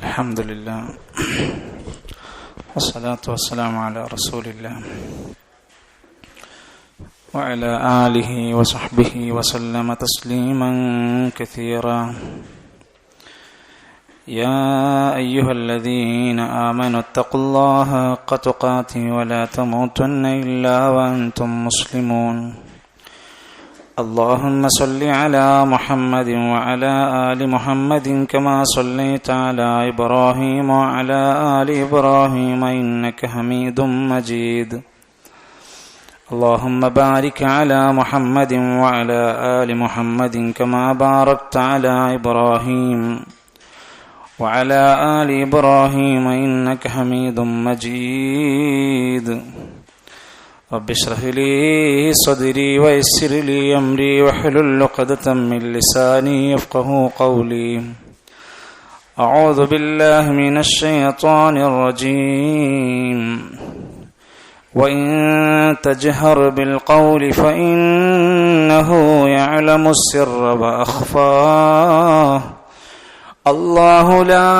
الحمد لله والصلاة والسلام على رسول الله وعلى آله وصحبه وسلم تسليما كثيرا. يا أيها الذين آمنوا اتقوا الله حق تقاته ولا تموتن إلا وأنتم مسلمون. اللهم صل على محمد وعلى آل محمد كما صليت على إبراهيم وعلى آل إبراهيم إنك حميد مجيد. اللهم بارك على محمد وعلى آل محمد كما باركت على إبراهيم وعلى آل إبراهيم إنك حميد مجيد. رب اشرح لي صدري ويسر لي أمري واحلل عقدة من لساني يفقهوا قولي. أعوذ بالله من الشيطان الرجيم. وإن تجهر بالقول فإنه يعلم السر وأخفاه. الله لا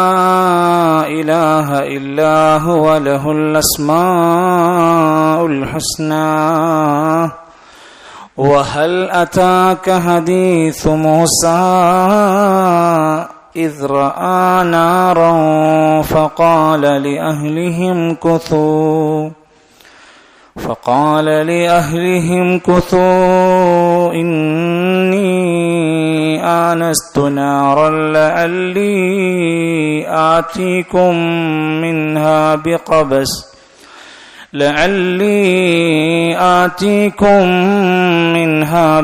إله إلا هو له الأسماء الحسنى. وهل أتاك حديث موسى إذ رأى نارا فقال لأهلهم كثوا إني آنست نارا لعلي آتيكم منها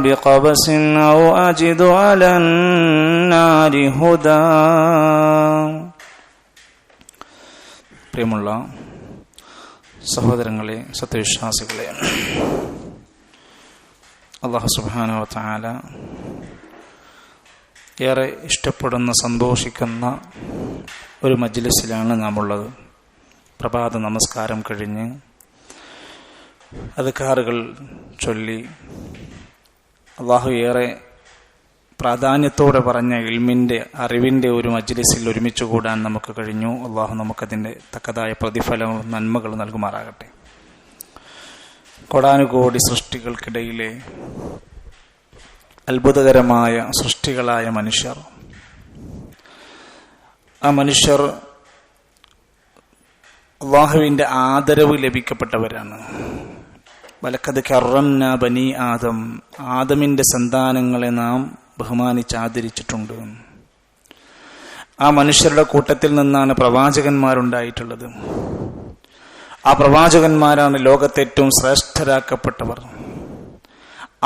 بقبس أو أجد على النار هدى. പ്രിയമുള്ള സഹോദരങ്ങളെ, സത്യവിശ്വാസികളെ, അല്ലാഹു സുബ്ഹാനഹു വ തആല ഏറെ ഇഷ്ടപ്പെടുന്ന, സന്തോഷിക്കുന്ന ഒരു മജ്ലിസിലാണ് നാം ഉള്ളത്. പ്രഭാത നമസ്കാരം കഴിഞ്ഞ് അദ്കാറുകൾ ചൊല്ലി അല്ലാഹു ഏറെ പ്രാധാന്യത്തോടെ പറഞ്ഞ ഇൽമിൻ്റെ, അറിവിൻ്റെ ഒരു മജ്ലിസിൽ ഒരുമിച്ച് കൂടാൻ നമുക്ക് കഴിഞ്ഞു. അല്ലാഹു നമുക്കതിൻ്റെ തക്കതായ പ്രതിഫലങ്ങളും നന്മകളും നൽകുമാറാകട്ടെ. കോടാനുകോടി സൃഷ്ടികൾക്കിടയിലെ അത്ഭുതകരമായ സൃഷ്ടികളായ മനുഷ്യർ, ആ മനുഷ്യർ അല്ലാഹുവിൻ്റെ ആദരവ് ലഭിക്കപ്പെട്ടവരാണ്. വലഖദ് കറംനാ ബനി ആദം, ആദമിൻ്റെ സന്താനങ്ങളെ നാം ബഹുമാനിച്ച് ആദരിച്ചിട്ടുണ്ട്. ആ മനുഷ്യരുടെ കൂട്ടത്തിൽ നിന്നാണ് പ്രവാചകന്മാരുണ്ടായിട്ടുള്ളത്. ആ പ്രവാചകന്മാരാണ് ലോകത്തെ ഏറ്റവും ശ്രേഷ്ഠരാക്കപ്പെട്ടവർ.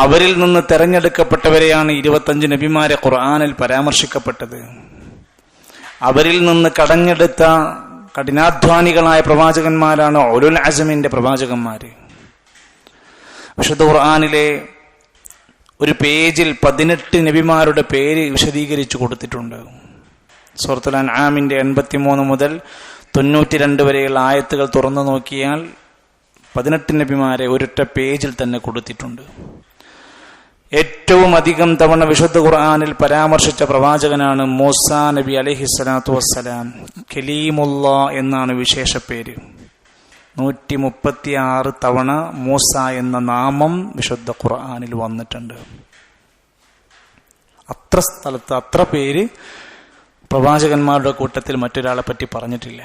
അവരിൽ നിന്ന് തെരഞ്ഞെടുക്കപ്പെട്ടവരെയാണ് 25 നബിമാരെ ഖുർആനിൽ പരാമർശിക്കപ്പെട്ടത്. അവരിൽ നിന്ന് കടഞ്ഞെടുത്ത കഠിനാധ്വാനികളായ പ്രവാചകന്മാരാണ് ഉലുൽ അസ്മിന്റെ പ്രവാചകന്മാര്. വിശുദ്ധ ഖുർആനിലെ ഒരു പേജിൽ 18 നബിമാരുടെ പേര് വിശദീകരിച്ചു കൊടുത്തിട്ടുണ്ട്. സൂറത്തുൽ അൻആമിന്റെ 83 മുതൽ 92 വരെയുള്ള ആയത്തുകൾ തുറന്നു നോക്കിയാൽ 18 നബിമാരെ ഒരൊറ്റ പേജിൽ തന്നെ കൊടുത്തിട്ടുണ്ട്. ഏറ്റവും അധികം തവണ വിശുദ്ധ ഖുർആനിൽ പരാമർശിച്ച പ്രവാചകനാണ് മൂസാ നബി അലൈഹിസ്സലാത്തു വസ്സലാം. കലീമുല്ലാ എന്നാണ് വിശേഷ പേര്. 136 തവണ മൂസ എന്ന നാമം വിശുദ്ധ ഖുർആനിൽ വന്നിട്ടുണ്ട്. അത്ര സ്ഥലത്ത്, അത്ര പേര് പ്രവാചകന്മാരുടെ കൂട്ടത്തിൽ മറ്റൊരാളെ പറ്റി പറഞ്ഞിട്ടില്ല.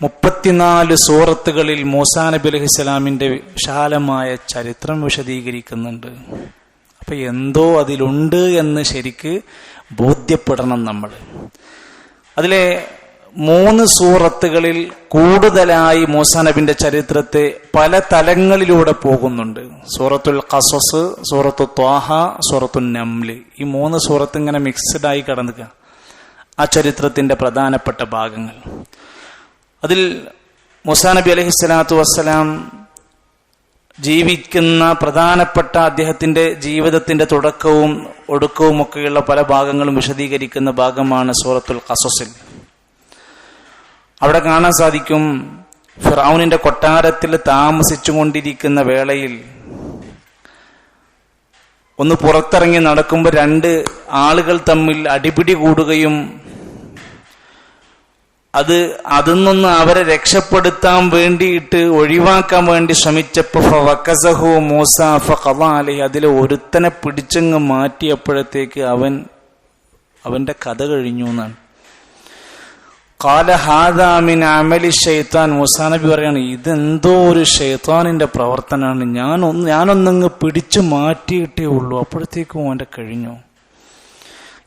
34 സൂറത്തുകളിൽ മൂസാ നബി അലൈഹിസ്സലാമിന്റെ വിശാലമായ ചരിത്രം വിശദീകരിക്കുന്നുണ്ട്. അപ്പൊ എന്തോ അതിലുണ്ട് എന്ന് ശരിക്ക് ബോധ്യപ്പെടണം നമ്മൾ. അതിലെ 3 സൂറത്തുകളിൽ കൂടുതലായി മൂസാ നബിന്റെ ചരിത്രത്തെ പല തലങ്ങളിലൂടെ പോകുന്നുണ്ട്. സൂറത്തുൽ ഖസസ്, സൂറത്തു ത്വാഹ, സൂറത്തുൻ നംല്. ഈ 3 സൂറത്ത് ഇങ്ങനെ മിക്സ്ഡ് ആയി കടന്നുക ആ ചരിത്രത്തിന്റെ പ്രധാനപ്പെട്ട ഭാഗങ്ങൾ. അതിൽ മൂസാ നബി അലൈഹിസ്സലാത്തു വസ്സലാം ജീവിക്കുന്ന പ്രധാനപ്പെട്ട അദ്ദേഹത്തിന്റെ ജീവിതത്തിന്റെ തുടക്കവും ഒടുക്കവും ഒക്കെയുള്ള പല ഭാഗങ്ങളും വിശദീകരിക്കുന്ന ഭാഗമാണ് സൂറത്തുൽ ഖസസിൽ. അവിടെ കാണാൻ സാധിക്കും, ഫിർഔനിന്റെ കൊട്ടാരത്തിൽ താമസിച്ചുകൊണ്ടിരിക്കുന്ന വേളയിൽ ഒന്ന് പുറത്തിറങ്ങി നടക്കുമ്പോൾ 2 ആളുകൾ തമ്മിൽ അടിപിടി കൂടുകയും അതിൽ നിന്ന് അവരെ രക്ഷപ്പെടുത്താൻ വേണ്ടിയിട്ട് ഒഴിവാക്കാൻ വേണ്ടി ശ്രമിച്ചപ്പോ ഫവക്കസഹു മൂസ ഫഖദ അലൈഹി, അതിലെ ഒരുത്തനെ പിടിച്ചങ്ങ് മാറ്റിയപ്പോഴത്തേക്ക് അവന്റെ കഥ കഴിഞ്ഞു എന്നാണ്. ഖാല ഹാദാ മിൻ അമലി ശൈത്താൻ, മൂസാ നബി പറയാണ് ഇതെന്തോ ഒരു ശൈത്താനിന്റെ പ്രവർത്തനമാണ്, ഞാനൊന്നങ്ങ് പിടിച്ചു മാറ്റിയിട്ടേ ഉള്ളൂ, അപ്പോഴത്തേക്കും അവന്റെ കഴിഞ്ഞു.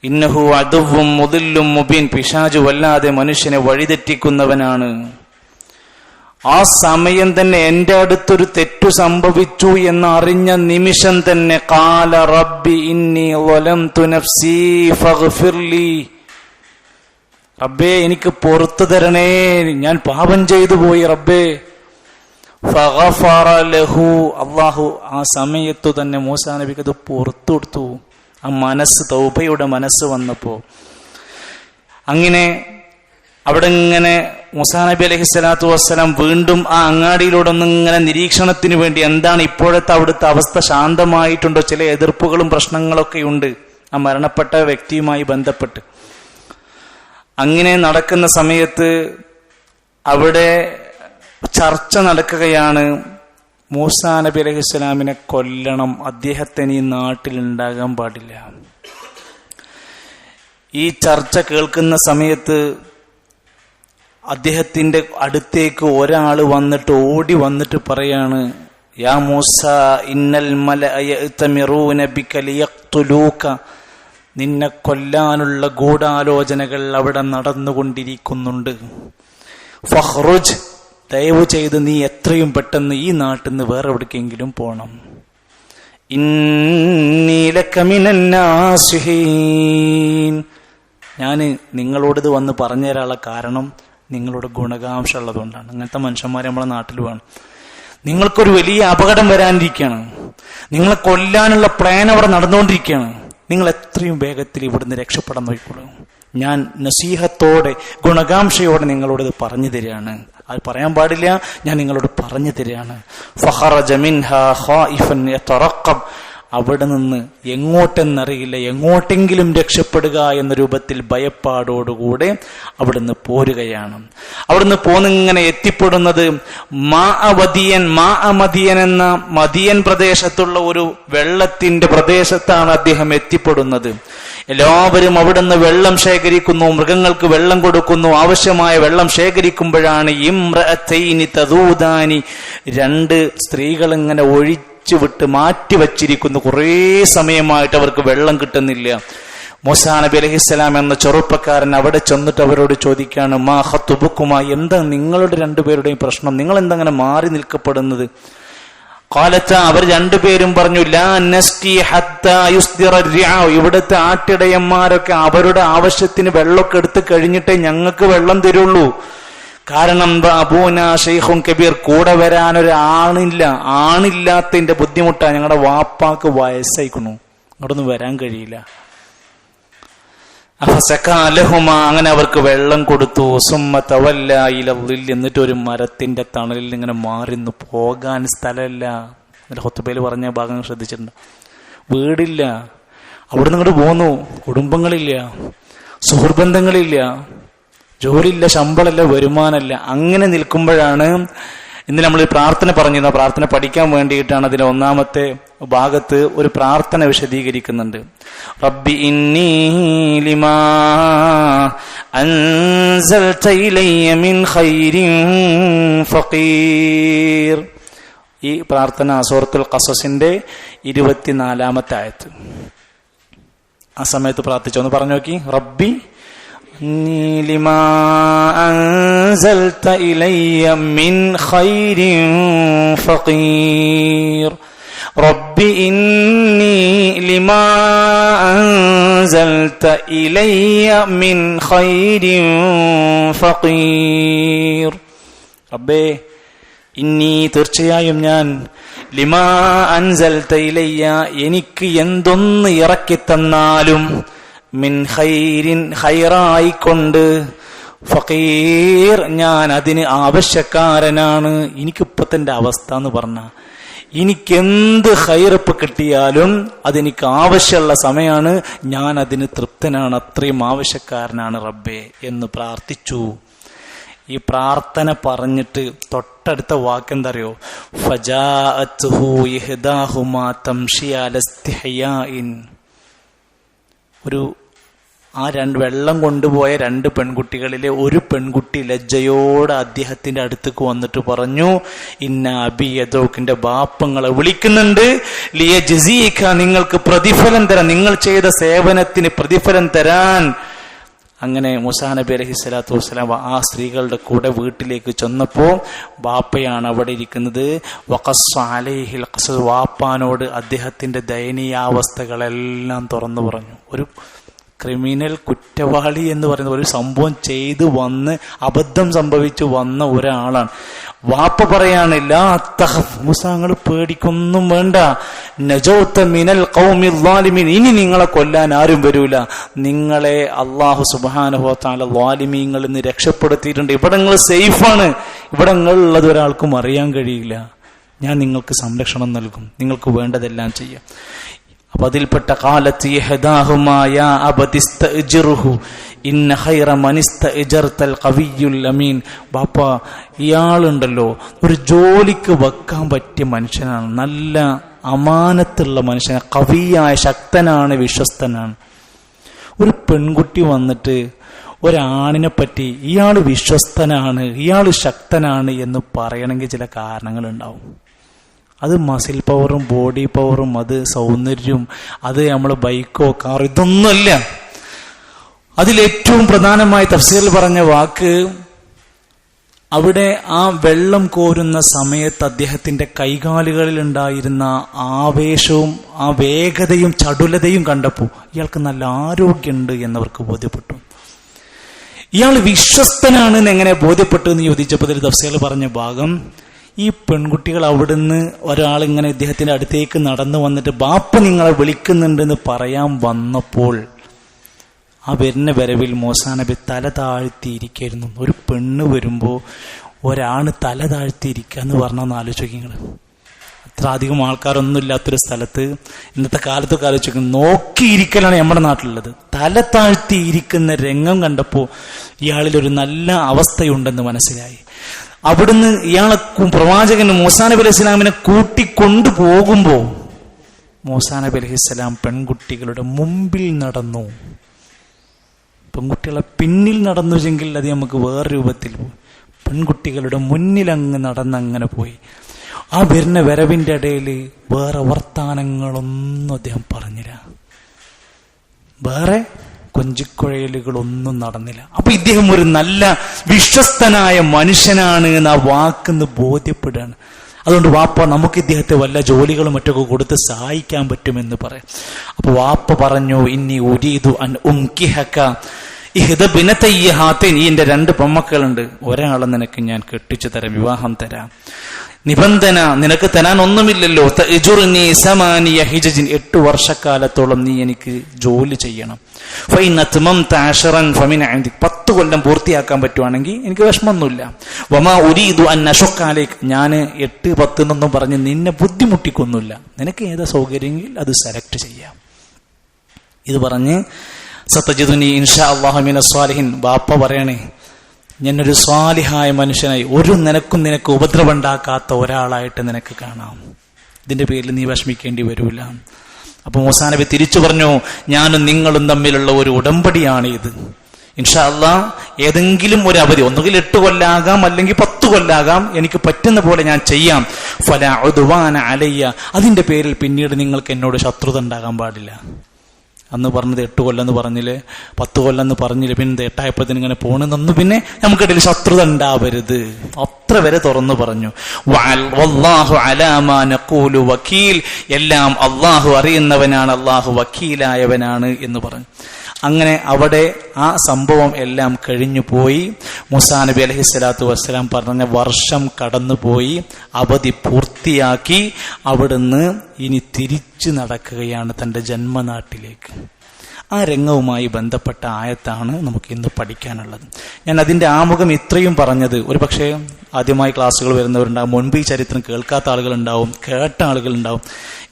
ഇന്നഹു അദുവ്വും മുദില്ലും മുബീൻ, പിശാചു വല്ലാതെ മനുഷ്യനെ വഴിതെറ്റിക്കുന്നവനാണ്. ആ സമയം തന്നെ എന്റെ അടുത്തൊരു തെറ്റു സംഭവിച്ചു എന്നറിഞ്ഞ നിമിഷം തന്നെ ഖാല റബ്ബി ഇന്നി ളലംതു നഫ്സി ഫഗ്ഫിർലി, റബ്ബേ എനിക്ക് പുറത്തു തരണേ, ഞാൻ പാപം ചെയ്തു പോയി റബ്ബേ. ഫഗഫറ ലഹു, അല്ലാഹു ആ സമയത്തു തന്നെ മൂസാ നബിക്ക് അത് പുറത്തു കൊടുത്തു. ആ മനസ്സ്, തൗബയുടെ മനസ്സ് വന്നപ്പോ അങ്ങനെ അവിടെ ഇങ്ങനെ മൂസാ നബി അലൈഹി സ്വലാത്തു വസ്സലാം വീണ്ടും ആ അങ്ങാടിയിലൂടെ ഒന്നിങ്ങനെ നിരീക്ഷണത്തിന് വേണ്ടി എന്താണ് ഇപ്പോഴത്തെ അവിടുത്തെ അവസ്ഥ, ശാന്തമായിട്ടുണ്ടോ, ചില എതിർപ്പുകളും പ്രശ്നങ്ങളൊക്കെ ഉണ്ട് ആ മരണപ്പെട്ട വ്യക്തിയുമായി ബന്ധപ്പെട്ട്. അങ്ങനെ നടക്കുന്ന സമയത്ത് അവിടെ ചർച്ച നടക്കുകയാണ്. മൂസാ നബി അലൈഹി സ്വലാമിനെ കൊല്ലണം, അദ്ദേഹത്തിന് ഈ നാട്ടിൽ ഉണ്ടാകാൻ പാടില്ല. ഈ ചർച്ച കേൾക്കുന്ന സമയത്ത് അദ്ദേഹത്തിന്റെ അടുത്തേക്ക് ഒരാൾ വന്നിട്ട് ഓടി വന്നിട്ട് പറയാണ്, യാ മൂസ ഇന്നൽ മലഅ യഅ്തമിറൂന ബിക ലിയഖ്തുലൂക, നിന്നെ കൊല്ലാനുള്ള ഗൂഢാലോചനകൾ അവിടെ നടന്നുകൊണ്ടിരിക്കുന്നുണ്ട്. ഫഖ്റുജ്, ദയവ് ചെയ്ത് നീ എത്രയും പെട്ടെന്ന് ഈ നാട്ടിൽ നിന്ന് വേറെ എവിടേക്കെങ്കിലും പോണം. ഇന്നി ലക മിനൻ നാസിഹീൻ, ഞാൻ നിങ്ങളോടിത് വന്ന് പറഞ്ഞു തരാനുള്ള കാരണം നിങ്ങളുടെ ഗുണകാംക്ഷ ഉള്ളതുകൊണ്ടാണ്. അങ്ങനത്തെ മനുഷ്യന്മാരെ നമ്മളെ നാട്ടിൽ വേണം. നിങ്ങൾക്കൊരു വലിയ അപകടം വരാനിരിക്കുകയാണ്, നിങ്ങളെ കൊല്ലാനുള്ള പ്ലാൻ അവിടെ നടന്നുകൊണ്ടിരിക്കുകയാണ്, നിങ്ങൾ എത്രയും വേഗത്തിൽ ഇവിടുന്ന് രക്ഷപ്പെടാൻ നോക്കിക്കോളൂ. ഞാൻ നസീഹത്തോടെ ഗുണകാംക്ഷയോടെ നിങ്ങളോട് ഇത് പറഞ്ഞു തരികയാണ്. അത് പറയാൻ പാടില്ല, ഞാൻ നിങ്ങളോട് പറഞ്ഞു തരികയാണ്. ഫഖറജ മിൻഹാ ഖായിഫൻ യതറഖബ്, അവിടെ നിന്ന് എങ്ങോട്ടെന്നറിയില്ല, എങ്ങോട്ടെങ്കിലും രക്ഷപ്പെടുക എന്ന രൂപത്തിൽ ഭയപ്പാടോടുകൂടെ അവിടുന്ന് പോരുകയാണ്. അവിടുന്ന് പോന്നിങ്ങനെ എത്തിപ്പെടുന്നത് മദിയൻ എന്ന മദിയൻ പ്രദേശത്തുള്ള ഒരു വെള്ളത്തിന്റെ പ്രദേശത്താണ് അദ്ദേഹം എത്തിപ്പെടുന്നത്. എല്ലാവരും അവിടുന്ന് വെള്ളം ശേഖരിക്കുന്നു, മൃഗങ്ങൾക്ക് വെള്ളം കൊടുക്കുന്നു. ആവശ്യമായ വെള്ളം ശേഖരിക്കുമ്പോഴാണ് ഇംറഅതൈനി തദൂദാനി, രണ്ട് സ്ത്രീകൾ ഇങ്ങനെ വിട്ട് മാറ്റി വച്ചിരിക്കുന്നു. കുറേ സമയമായിട്ട് അവർക്ക് വെള്ളം കിട്ടുന്നില്ല. മൂസാ നബി അലൈഹിസ്സലാം എന്ന ചെറുപ്പക്കാരൻ അവിടെ ചെന്നിട്ട് അവരോട് ചോദിക്കാണ്, മാ ഖത്തുബുക്കുമാ, എന്താ നിങ്ങളുടെ രണ്ടുപേരുടെയും പ്രശ്നം, നിങ്ങൾ എന്തെങ്ങനെ മാറി നിൽക്കപ്പെടുന്നത്? ഖാലത്ത, അവർ രണ്ടുപേരും പറഞ്ഞു, ലാ നസ്കി ഹത്താ യുസ്ദിറ റിആ, ഇവിടുത്തെ ആട്ടിടയന്മാരൊക്കെ അവരുടെ ആവശ്യത്തിന് വെള്ളമൊക്കെ എടുത്ത് കഴിഞ്ഞിട്ടേ ഞങ്ങൾക്ക് വെള്ളം തരുള്ളൂ. കാരണം അബൂന ഷെയ്ഖുൻ കബീർ, കൂടെ ആണില്ലാത്തതിന്റെ ബുദ്ധിമുട്ടാണ്. ഞങ്ങളുടെ വാപ്പാക്ക് വയസ്സായിക്കണു, അങ്ങോട്ടൊന്നും വരാൻ കഴിയില്ല. അങ്ങനെ അവർക്ക് വെള്ളം കൊടുത്തു. സുമ്മ തവല്ല ഇലൽ, എന്നിട്ട് ഒരു മരത്തിന്റെ തണലിൽ ഇങ്ങനെ മാറിന്ന്, പോകാൻ സ്ഥലമില്ല. ഖുത്ബയിൽ പറഞ്ഞ ഭാഗം ശ്രദ്ധിച്ചിട്ടുണ്ട്. വീടില്ല, അവിടുന്ന് ഇങ്ങോട്ട് പോന്നു. കുടുംബങ്ങളില്ല, സുഹൃബന്ധങ്ങളില്ല, ജോലിയില്ല, ശമ്പളമില്ല, വരുമാനമില്ല. അങ്ങനെ നിൽക്കുമ്പോഴാണ് ഇന്ന് നമ്മൾ പ്രാർത്ഥന പറഞ്ഞിരുന്ന പ്രാർത്ഥന പഠിക്കാൻ വേണ്ടിയിട്ടാണ് അതിന്റെ ഒന്നാമത്തെ ഭാഗത്ത് ഒരു പ്രാർത്ഥന വിശദീകരിക്കുന്നുണ്ട്. റബ്ബി ഇന്നി ലിമാ അൻസൽത ഇലയ്യ മിൻ ഖൈരിൻ ഫഖീർ. ഈ പ്രാർത്ഥന സൂറത്തുൽ ഖസസിന്റെ 24-ാമത്തെ ആയത്ത്. ആ സമയത്ത് പ്രാർത്ഥിച്ചോന്ന് പറഞ്ഞു നോക്കി. റബ്ബി ലിമാ അൻസൽത ഇലയ്യ മിൻ ഖൈരിൻ ഫഖീർ. റബ്ബി ഇന്നി ലിമാ അൻസൽത ഇലയ്യ മിൻ ഖൈരിൻ ഫഖീർ. റബ്ബേ, ഇന്നി, തീർച്ചയായും ഞാൻ, ലിമാ അൻസൽത ഇലയ്യ, എനിക്ക് എന്തൊന്ന് ഇറക്കിത്തന്നാലും, മിൻ ഖൈരിൻ, ഖൈറായിക്കൊണ്ട്, ഫഖീർ, ഞാൻ അതിന് ആവശ്യക്കാരനാണ്. എനിക്കിപ്പത്തെ അവസ്ഥ എന്ന് പറഞ്ഞ, എനിക്കെന്ത് ഖൈറിപ്പ് കിട്ടിയാലും അതെനിക്ക് ആവശ്യമുള്ള സമയമാണ്, ഞാൻ അതിന് തൃപ്തനാണ്, അത്രയും ആവശ്യക്കാരനാണ് റബ്ബേ എന്ന് പ്രാർത്ഥിച്ചു. ഈ പ്രാർത്ഥന പറഞ്ഞിട്ട് തൊട്ടടുത്ത വാക്കെന്താ അറിയോ? ഫജാഅത്ഹു ഇഹ്ദാഹുമാ തംശി അല ഇസ്തിഹ്യാഇൻ. ഒരു വെള്ളം കൊണ്ടുപോയ 2 പെൺകുട്ടികളിലെ ഒരു പെൺകുട്ടി ലജ്ജയോടെ അദ്ദേഹത്തിന്റെ അടുത്തേക്ക് വന്നിട്ട് പറഞ്ഞു, ഇന്ന അബിയദോക്കിന്റെ ബാപ്പങ്ങളെ വിളിക്കുന്നുണ്ട്, ലിയജ്സീക, നിങ്ങൾക്ക് പ്രതിഫലം തരാൻ, നിങ്ങൾ ചെയ്ത സേവനത്തിന് പ്രതിഫലം തരാൻ. അങ്ങനെ മൂസാ നബി അലൈഹിസ്സലാത്തു വസ്സലാം ആ സ്ത്രീകളുടെ കൂടെ വീട്ടിലേക്ക് ചെന്നപ്പോ ബാപ്പയാണ് അവിടെ ഇരിക്കുന്നത്. വഖസ്സ അലൈഹിൽ ഖസസ്, വാപ്പാനോട് അദ്ദേഹത്തിന്റെ ദയനീയാവസ്ഥകളെല്ലാം തുറന്നു പറഞ്ഞു. ഒരു ക്രിമിനൽ കുറ്റവാളി എന്ന് പറയുന്ന ഒരു സംഭവം ചെയ്തു വന്ന് അബദ്ധം സംഭവിച്ചു വന്ന ഒരാളാണ്. വാപ്പ പറയാണ്, ലാ തഖഫ്, മൂസാങ്ങൾ പേടിക്കൊന്നും വേണ്ട, നജൗത മിനൽ ഖൗമിൽ ളാലിമീൻ, ഇനി നിങ്ങളെ കൊല്ലാൻ ആരും വരൂല, നിങ്ങളെ അല്ലാഹു സുബ്ഹാനഹു വ തആല ളാലിമീങ്ങളിൽ നിന്ന് രക്ഷപ്പെടുത്തിയിട്ടുണ്ട്, ഇവിടെ നിങ്ങൾ സേഫാണ്, ഇവിടെ നിങ്ങളുള്ളത് ഒരാൾക്കും അറിയാൻ കഴിയില്ല, ഞാൻ നിങ്ങൾക്ക് സംരക്ഷണം നൽകും, നിങ്ങൾക്ക് വേണ്ടതെല്ലാം ചെയ്യാം. അപ്പൊ അതിൽപ്പെട്ട ഖാലത്ത് യഹദാഹുമാ യാ അബദിസ്തഅ്ജിർഹു ഇന്ന ഖൈറ മനിസ്തഅ്ജർതൽ ഖവിയ്യുൽ അമീൻ. ബാപ്പ, ഇയാളുണ്ടല്ലോ ഒരു ജോലിക്ക് വെക്കാൻ പറ്റിയ മനുഷ്യനാണ്, നല്ല അമാനത്തുള്ള മനുഷ്യനാണ്, കവിയായ ശക്തനാണ്, വിശ്വസ്തനാണ്. ഒരു പെൺകുട്ടി വന്നിട്ട് ഒരാണിനെ പറ്റി ഇയാൾ വിശ്വസ്തനാണ്, ഇയാൾ ശക്തനാണ് എന്ന് പറയണമെങ്കിൽ ചില കാരണങ്ങളുണ്ടാവും. അത് മസിൽ പവറും ബോഡി പവറും അത് സൗന്ദര്യവും അത് നമ്മൾ ബൈക്കോ കാറോ ഇതൊന്നുമല്ല. അതിലേറ്റവും പ്രധാനമായി തഫ്സീറിൽ പറഞ്ഞ വാക്ക്, അവിടെ ആ വെള്ളം കോരുന്ന സമയത്ത് അദ്ദേഹത്തിന്റെ കൈകാലുകളിൽ ഉണ്ടായിരുന്ന ആവേശവും ആ വേഗതയും ചടുലതയും കണ്ടപ്പോൾ ഇയാൾക്ക് നല്ല ആരോഗ്യമുണ്ട് എന്നവർക്ക് ബോധ്യപ്പെട്ടു. ഇയാൾ വിശ്വസ്തനാണെന്ന് എങ്ങനെ ബോധ്യപ്പെട്ടു എന്ന് ചോദിച്ചപ്പോൾ ഇതിൽ തഫ്സീറിൽ പറഞ്ഞ ഭാഗം, ഈ പെൺകുട്ടികൾ അവിടുന്ന് ഒരാൾ ഇങ്ങനെ ഇദ്ദേഹത്തിന്റെ അടുത്തേക്ക് നടന്നു വന്നിട്ട് ബാപ്പ നിങ്ങളെ വിളിക്കുന്നുണ്ടെന്ന് പറയാൻ വന്നപ്പോൾ ആ വരുന്ന വരവിൽ മൂസാ നബി തല താഴ്ത്തിയിരിക്കായിരുന്നു. ഒരു പെണ്ണ് വരുമ്പോ ഒരാണ് തല താഴ്ത്തിയിരിക്കുക എന്ന് പറഞ്ഞാൽ ആലോചിക്കുക. അത്ര അധികം ആൾക്കാരൊന്നും ഇല്ലാത്തൊരു സ്ഥലത്ത് ഇന്നത്തെ കാലത്തൊക്കെ ആലോചിക്കുന്നത്, നോക്കിയിരിക്കലാണ് നമ്മുടെ നാട്ടിലുള്ളത്. തല താഴ്ത്തിയിരിക്കുന്ന രംഗം കണ്ടപ്പോ ഇയാളിലൊരു നല്ല അവസ്ഥയുണ്ടെന്ന് മനസ്സിലായി. അവിടുന്ന് ഇയാളെ പ്രവാചകൻ മൂസാ നബി അലൈഹി സ്വലാമിനെ കൂട്ടിക്കൊണ്ടു പോകുമ്പോ മൂസാ നബി അലൈഹി സ്വലാം പെൺകുട്ടികളുടെ മുമ്പിൽ നടന്നു. പെൺകുട്ടികളെ പിന്നിൽ നടന്നുവെങ്കിൽ അത് നമുക്ക് വേറെ രൂപത്തിൽ പോയി. പെൺകുട്ടികളുടെ മുന്നിൽ അങ്ങ് നടന്നങ്ങനെ പോയി. ആ വരുന്ന വരവിന്റെ ഇടയിൽ വേറെ വർത്താനങ്ങളൊന്നും അദ്ദേഹം പറഞ്ഞില്ല, വേറെ കൊഞ്ചിക്കുഴലുകളൊന്നും നടന്നില്ല. അപ്പൊ ഇദ്ദേഹം ഒരു നല്ല വിശ്വസ്തനായ മനുഷ്യനാണ് എന്ന് ആ വാക്കെന്ന് ബോധ്യപ്പെടുകയാണ്. അതുകൊണ്ട് വാപ്പ നമുക്ക് ഇദ്ദേഹത്തെ വല്ല ജോലികളും മറ്റൊക്കെ കൊടുത്ത് സഹായിക്കാൻ പറ്റുമെന്ന് പറയാം. അപ്പൊ വാപ്പ പറഞ്ഞു, ഇന്നി ഉരീദു അൻ ഉംകിഹക ഇഹ്ദ ബിനതയ്യ ഹാതൈൻ, ഈ എന്റെ 2 പെൺമക്കളുണ്ട്, ഒരാളെ നിനക്ക് ഞാൻ കെട്ടിച്ചു തരാം, വിവാഹം തരാം. നിബന്ധന, നിനക്ക് തരാൻ ഒന്നുമില്ലല്ലോ, തഅ്ജുർനി സമാനിയ ഹിജജിൻ, 8 വർഷക്കാലത്തോളം നീ എനിക്ക് ജോലി ചെയ്യണം. ഫൈൻ അത്മംത 10 ഫമിൻ ഇൻദിക്, 10 കൊല്ലം പൂർത്തിയാക്കാൻ പറ്റുവാണെങ്കിൽ എനിക്ക് വിഷമമൊന്നുമില്ല. വമാ ഉരീദു അൻ അശുക്ക അലൈക്, ഞാൻ 8, 10 എന്നൊന്നും പറഞ്ഞ് നിന്നെ ബുദ്ധിമുട്ടിക്കൊന്നുമില്ല, നിനക്ക് ഏതാ സൗകര്യമെങ്കിൽ അത് സെലക്ട് ചെയ്യാം. ഇത് പറഞ്ഞ് സതജിദുനി ഇൻഷാ അല്ലാഹു മിനസ് സ്വാലിഹിൻ, ബാപ്പ പറയണേ ഞാനൊരു സ്വാലിഹായ മനുഷ്യനായി, നിനക്ക് ഉപദ്രവം ഉണ്ടാക്കാത്ത ഒരാളായിട്ട് നിനക്ക് കാണാം, ഇതിന്റെ പേരിൽ നീ വിഷമിക്കേണ്ടി വരൂല. അപ്പൊ മൂസാ നബി തിരിച്ചു പറഞ്ഞു, ഞാനും നിങ്ങളും തമ്മിലുള്ള ഒരു ഉടമ്പടിയാണ് ഇത്. ഇൻഷാ അല്ലാഹ് ഏതെങ്കിലും ഒരു അവധി, ഒന്നുകിൽ 8 കൊല്ലാകാം അല്ലെങ്കിൽ 10 കൊല്ലാകാം, എനിക്ക് പറ്റുന്ന പോലെ ഞാൻ ചെയ്യാം. ഫലാ ഉദ്വാന അലയ്യ, അതിന്റെ പേരിൽ പിന്നീട് നിങ്ങൾക്ക് എന്നോട് ശത്രുത ഉണ്ടാകാൻ പാടില്ല. അന്ന് പറഞ്ഞത് 8 കൊല്ലം എന്ന് പറഞ്ഞില്ലേ, 10 കൊല്ലം എന്ന് പറഞ്ഞില്ലേ, പിന്നെ 8 ഇങ്ങനെ പോണെന്നൊന്നും പിന്നെ നമുക്കിടയിൽ ശത്രുത ഉണ്ടാവരുത്, അത്ര വരെ തുറന്നു പറഞ്ഞു. വല്ലാഹു അലാ മാ നഖൂലു വക്കീൽ, എല്ലാം അള്ളാഹു അറിയുന്നവനാണ്, അള്ളാഹു വക്കീലായവനാണ് എന്ന് പറഞ്ഞു. അങ്ങനെ അവിടെ ആ സംഭവം എല്ലാം കഴിഞ്ഞു പോയി. മൂസാ നബി അലൈഹിസ്സലാത്തു വസ്സലാം പറഞ്ഞ വർഷം കടന്നുപോയി, അവധി പൂർത്തിയാക്കി. അവിടുന്ന് ഇനി തിരിച്ചു നടക്കുകയാണ് തന്റെ ജന്മനാട്ടിലേക്ക്. ആ രംഗവുമായി ബന്ധപ്പെട്ട ആയത്താണ് നമുക്ക് ഇന്ന് പഠിക്കാനുള്ളത്. ഞാൻ അതിന്റെ ആമുഖം ഇത്രയും പറഞ്ഞത് ഒരു പക്ഷേ ആദ്യമായി ക്ലാസ്സുകൾ വരുന്നവരുണ്ടാവും, മുൻപ് ഈ ചരിത്രം കേൾക്കാത്ത ആളുകളുണ്ടാവും, കേട്ട ആളുകളുണ്ടാവും.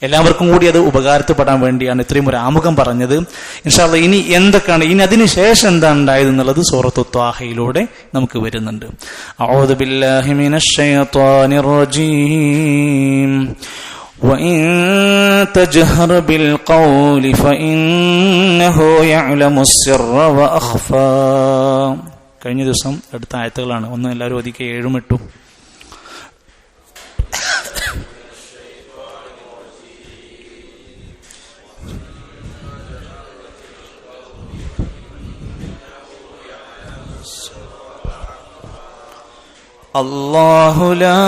എല്ലാവർക്കും കൂടി അത് ഉപകാരപ്പെടാൻ വേണ്ടിയാണ് ഇത്രയും ഒരു ആമുഖം പറഞ്ഞത്. ഇൻഷാ അല്ലാഹ് ഇനി എന്തൊക്കെയാണ്, ഇനി അതിന് ശേഷം എന്താണ് ഉണ്ടായത് എന്നുള്ളത് സൂറത്തു ത്വാഹയിലൂടെ നമുക്ക് വരുന്നുണ്ട്. അഊദു ബില്ലാഹി മിനശ് ശൈത്വാനിർ റജീം. وَإِن تَجْهَرْ بِالْقَوْلِ فَإِنَّهُ يَعْلَمُ السِّرَّ وَأَخْفَى. കഴിഞ്ഞ ദിവസം അടുത്ത ആയത്തുകളാണ്, ഒന്ന് എല്ലാവരും ഒതുക്കി 7ഉം 8ഉം. അല്ലാഹു ലാ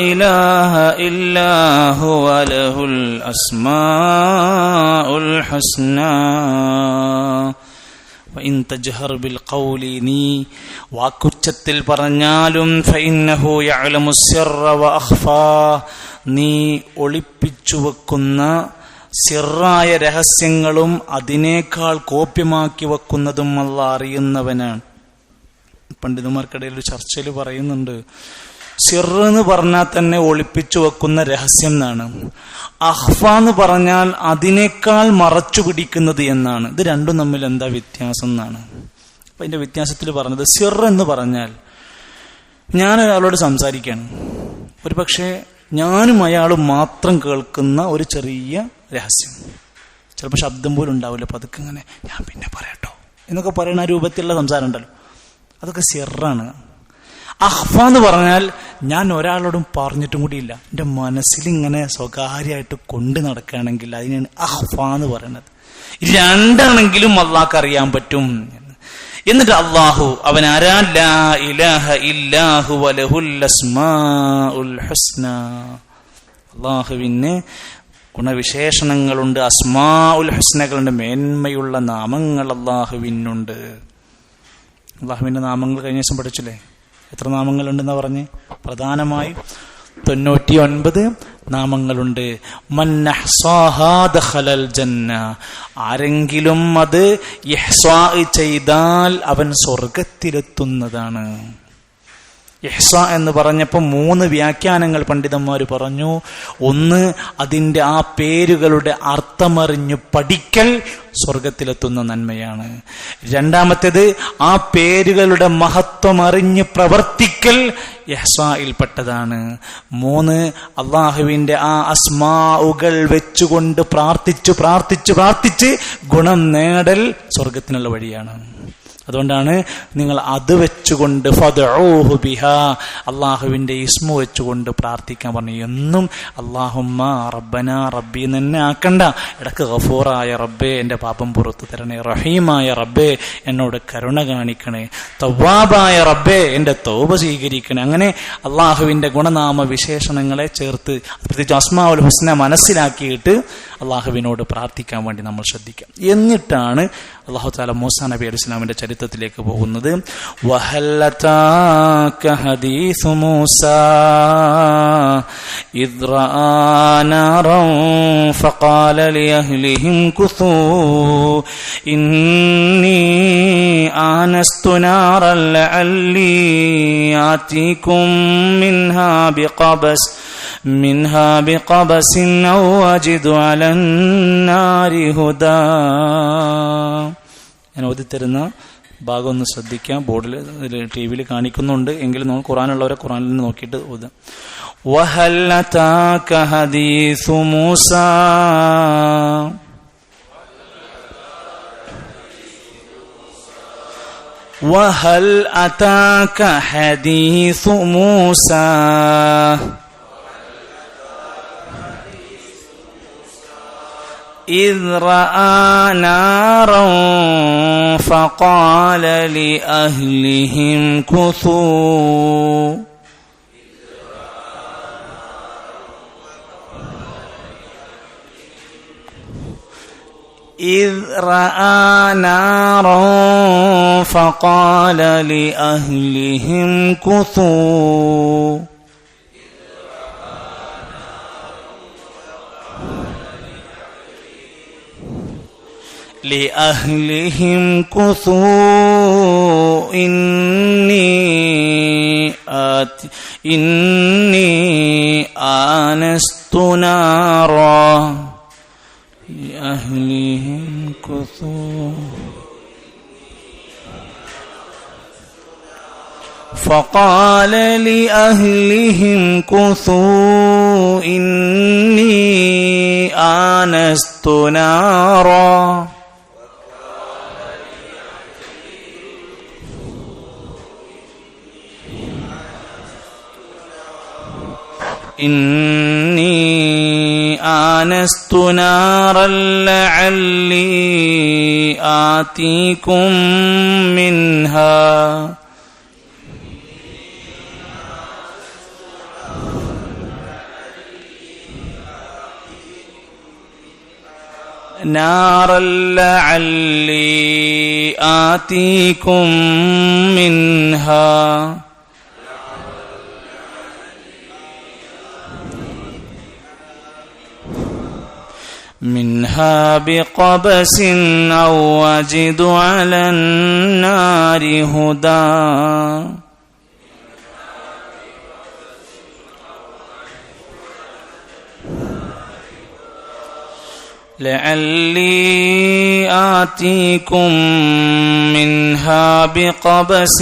ഇലാഹ ഇല്ലാ ഹുവ ലഹുൽ അസ്മാഉൽ ഹുസ്നാ വഇൻ തജ്ഹർ ബിൽ ഖൗലി, നീ വാക്കുച്ചത്തിൽ പറഞ്ഞാലും ഫഇന്നഹു യഅലമു സിർറ വഅഖ്ഫാ, നീ ഒളിപ്പിച്ചു വെക്കുന്ന സിറായ രഹസ്യങ്ങളും അതിനേക്കാൾ കോപ്യമാക്കി വെക്കുന്നതും അല്ലാഹ് അറിയുന്നവനാണ്. പണ്ഡിതന്മാർക്കിടയിൽ ഒരു ചർച്ചയിൽ പറയുന്നുണ്ട്, സിർ എന്ന് പറഞ്ഞാൽ തന്നെ ഒളിപ്പിച്ചു വെക്കുന്ന രഹസ്യം എന്നാണ്, അഖ്ഫ എന്ന് പറഞ്ഞാൽ അതിനേക്കാൾ മറച്ചു പിടിക്കുന്നത് എന്നാണ്. ഇത് രണ്ടും തമ്മിൽ എന്താ വ്യത്യാസം എന്നാണ്. അപ്പൊ അതിന്റെ വ്യത്യാസത്തിൽ പറഞ്ഞത്, സിർ എന്ന് പറഞ്ഞാൽ ഞാനൊരാളോട് സംസാരിക്കുകയാണ്, ഒരു പക്ഷേ ഞാനും അയാളും മാത്രം കേൾക്കുന്ന ഒരു ചെറിയ രഹസ്യം, ചിലപ്പോൾ ശബ്ദം പോലും ഉണ്ടാവില്ല, അപ്പൊ അതൊക്കെ ഇങ്ങനെ ഞാൻ പിന്നെ പറയട്ടോ എന്നൊക്കെ പറയുന്ന ആ രൂപത്തിലുള്ള സംസാരം ഉണ്ടല്ലോ, അതൊക്കെ സിറാണ്. അഖ്ഫ എന്ന് പറഞ്ഞാൽ ഞാൻ ഒരാളോടും പറഞ്ഞിട്ടും കൂടിയില്ല, എൻ്റെ മനസ്സിലിങ്ങനെ സ്വകാര്യമായിട്ട് കൊണ്ട് നടക്കുകയാണെങ്കിൽ അതിനാണ് അഖ്ഫ എന്ന് പറയുന്നത്. രണ്ടാണെങ്കിലും അള്ളാഹ്ക്ക് അറിയാൻ പറ്റും. എന്നിട്ട് അള്ളാഹു അവൻ ആരാ, ലാ ഇലാഹ ഇല്ലാ ഹുവ ലഹുൽ അസ്മാഉൽ ഹുസ്നാ, അള്ളാഹുവിന് ഗുണവിശേഷണങ്ങളുണ്ട്, അസ്മാഉൽ ഹുസ്നകളുണ്ട്, മേന്മയുള്ള നാമങ്ങൾ അള്ളാഹുവിനുണ്ട്. അള്ളാഹുവിന്റെ നാമങ്ങൾ കഴിഞ്ഞ ദിവസം പഠിച്ചില്ലേ, എത്ര നാമങ്ങളുണ്ടെന്നാ പറഞ്ഞ്? പ്രധാനമായും 99 നാമങ്ങളുണ്ട്. മൻ അഹ്സാഹാ ദഖലൽ ജന്ന, ആരെങ്കിലും അത് ഇഹ്സാ ചെയ്താൽ അവൻ സ്വർഗത്തിലെത്തുന്നതാണ്. ഇഹ്സാ എന്ന് പറഞ്ഞപ്പോൾ 3 വ്യാഖ്യാനങ്ങൾ പണ്ഡിതന്മാർ പറഞ്ഞു. ഒന്ന്, അതിൻ്റെ ആ പേരുകളുടെ അർത്ഥമറിഞ്ഞു പഠിക്കൽ സ്വർഗത്തിലെത്തുന്ന നന്മയാണ്. രണ്ടാമത്തേത്, ആ പേരുകളുടെ മഹത്വം അറിഞ്ഞ് പ്രവർത്തിക്കൽ ഇഹ്സായിൽപ്പെട്ടതാണ്. 3, അള്ളാഹുവിന്റെ ആ അസ്മാഉകൾ വെച്ചുകൊണ്ട് പ്രാർത്ഥിച്ചു പ്രാർത്ഥിച്ചു പ്രാർത്ഥിച്ച് ഗുണം നേടൽ സ്വർഗത്തിനുള്ള വഴിയാണ്. അതുകൊണ്ടാണ് നിങ്ങൾ അത് വെച്ചുകൊണ്ട് ഫദ്ഉഹു ബിഹാ, അള്ളാഹുവിന്റെ ഇസ്മു വെച്ചുകൊണ്ട് പ്രാർത്ഥിക്കാൻ പറഞ്ഞു. എന്നും അല്ലാഹുമ്മ റബ്ബന റബ്ബി തന്നെ ആക്കണ്ട, ഇടക്ക് ഗഫൂറായ റബ്ബേ എൻ്റെ പാപം പുറത്തു തരണേ, റഹീമായ റബ്ബേ എന്നോട് കരുണ കാണിക്കണേ, തവ്വാബായ റബ്ബേ എൻ്റെ തൗബ സ്വീകരിക്കണേ. അങ്ങനെ അള്ളാഹുവിന്റെ ഗുണനാമ വിശേഷണങ്ങളെ ചേർത്ത് പ്രത്യേകിച്ച് അസ്മാഉൽ ഹുസ്ന മനസ്സിലാക്കിയിട്ട് അള്ളാഹുവിനോട് പ്രാർത്ഥിക്കാൻ വേണ്ടി നമ്മൾ ശ്രദ്ധിക്കാം. എന്നിട്ടാണ് അല്ലാഹു തആല മൂസാ നബി അലൈഹി സ്വലാമിന്റെ ചരിത്രത്തിലേക്ക് പോകുന്നത്. വഹൽ അതാക ഹദീസു മൂസാ ഇദ് റആ നാറൻ ഫഖാല ലിഅഹ്ലിഹിം കുസൂ ഇന്നി ആനസ്തു നാറൻ ലഅല്ലി ആതീകും മിൻഹാ ബിഖബസിൻ ഔ അജിദു അലൻ നാരി ഹുദാ. ഞാൻ ഓതിത്തരുന്ന ഭാഗം ഒന്ന് ശ്രദ്ധിക്കാം. ബോർഡിൽ ടിവിയിൽ കാണിക്കുന്നുണ്ട്, എങ്കിലും നമ്മൾ ഖുർആനുള്ളവരെ ഖുർആനിൽ നിന്ന് നോക്കിയിട്ട് ഓതാം. വഹൽ അതാക ഹദീസു മൂസാ വഹൽ അതാക ഹദീസു മൂസാ إذ رأى نارا فقال لأهلهم كثوا إذ رأى نارا فقال لأهلهم كثوا لأهلهم كثوا إني ഇന്നി ആനസ്തു നാറാ അഹ്ലിഹിം കുസൂ فقال لأهلهم كثوا إني آنست نارا إني آنست نارا لعلي آتيكم منها نارا لعلي آتيكم منها بقبس أو أجد على النار هدى لعلي آتيكم منها بقبس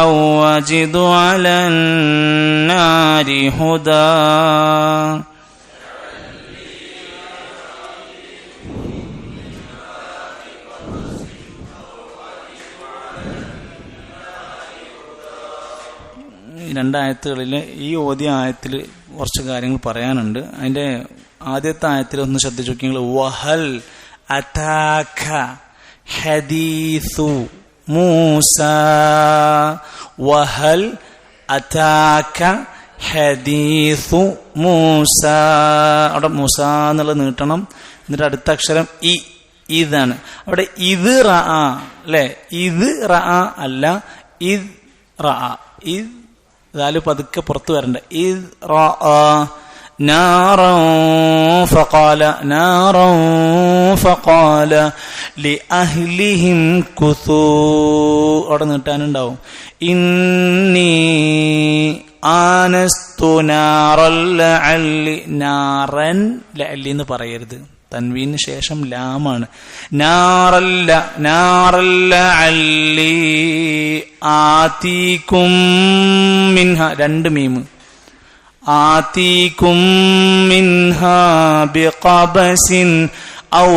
أو أجد على النار هدى രണ്ടായത്തുകളിൽ ഈ ഓതിയ ആയത്തിൽ കുറച്ച് കാര്യങ്ങൾ പറയാനുണ്ട്. അതിന്റെ ആദ്യത്തെ ആയത്തിൽ ഒന്ന് ശ്രദ്ധിച്ചു നോക്കിയെങ്കിൽ വഹൽ അതാക ഹദീസു മൂസ, വഹൽ അതാക ഹദീസു മൂസ. അവിടെ മൂസ എന്നുള്ളത് നീട്ടണം. എന്നിട്ട് അടുത്ത അക്ഷരം ഇതാണ്. അവിടെ ഇത് റ അല്ലെ, ഇത് റ അല്ല, ഇത് റ ഇത് ദാല് പതുക്കെ പുറത്തു വരണ്ട. ഇത് റ نارا فقال لأهلهم كثوا അവിടെ നീട്ടാനുണ്ടാവും. ഇന്നി ആനസ്തു നാറൻ ലഅല്ലി, നാറൻ ലഅല്ലി എന്ന് പറയരുത്, തൻവീന് ശേഷം ലാമാണ്. നാറൻ ലഅല്ലി ആതീകും മിൻഹ, രണ്ട് മീം, ആതീകും മിൻഹാ ബിഖബസിൻ ഔ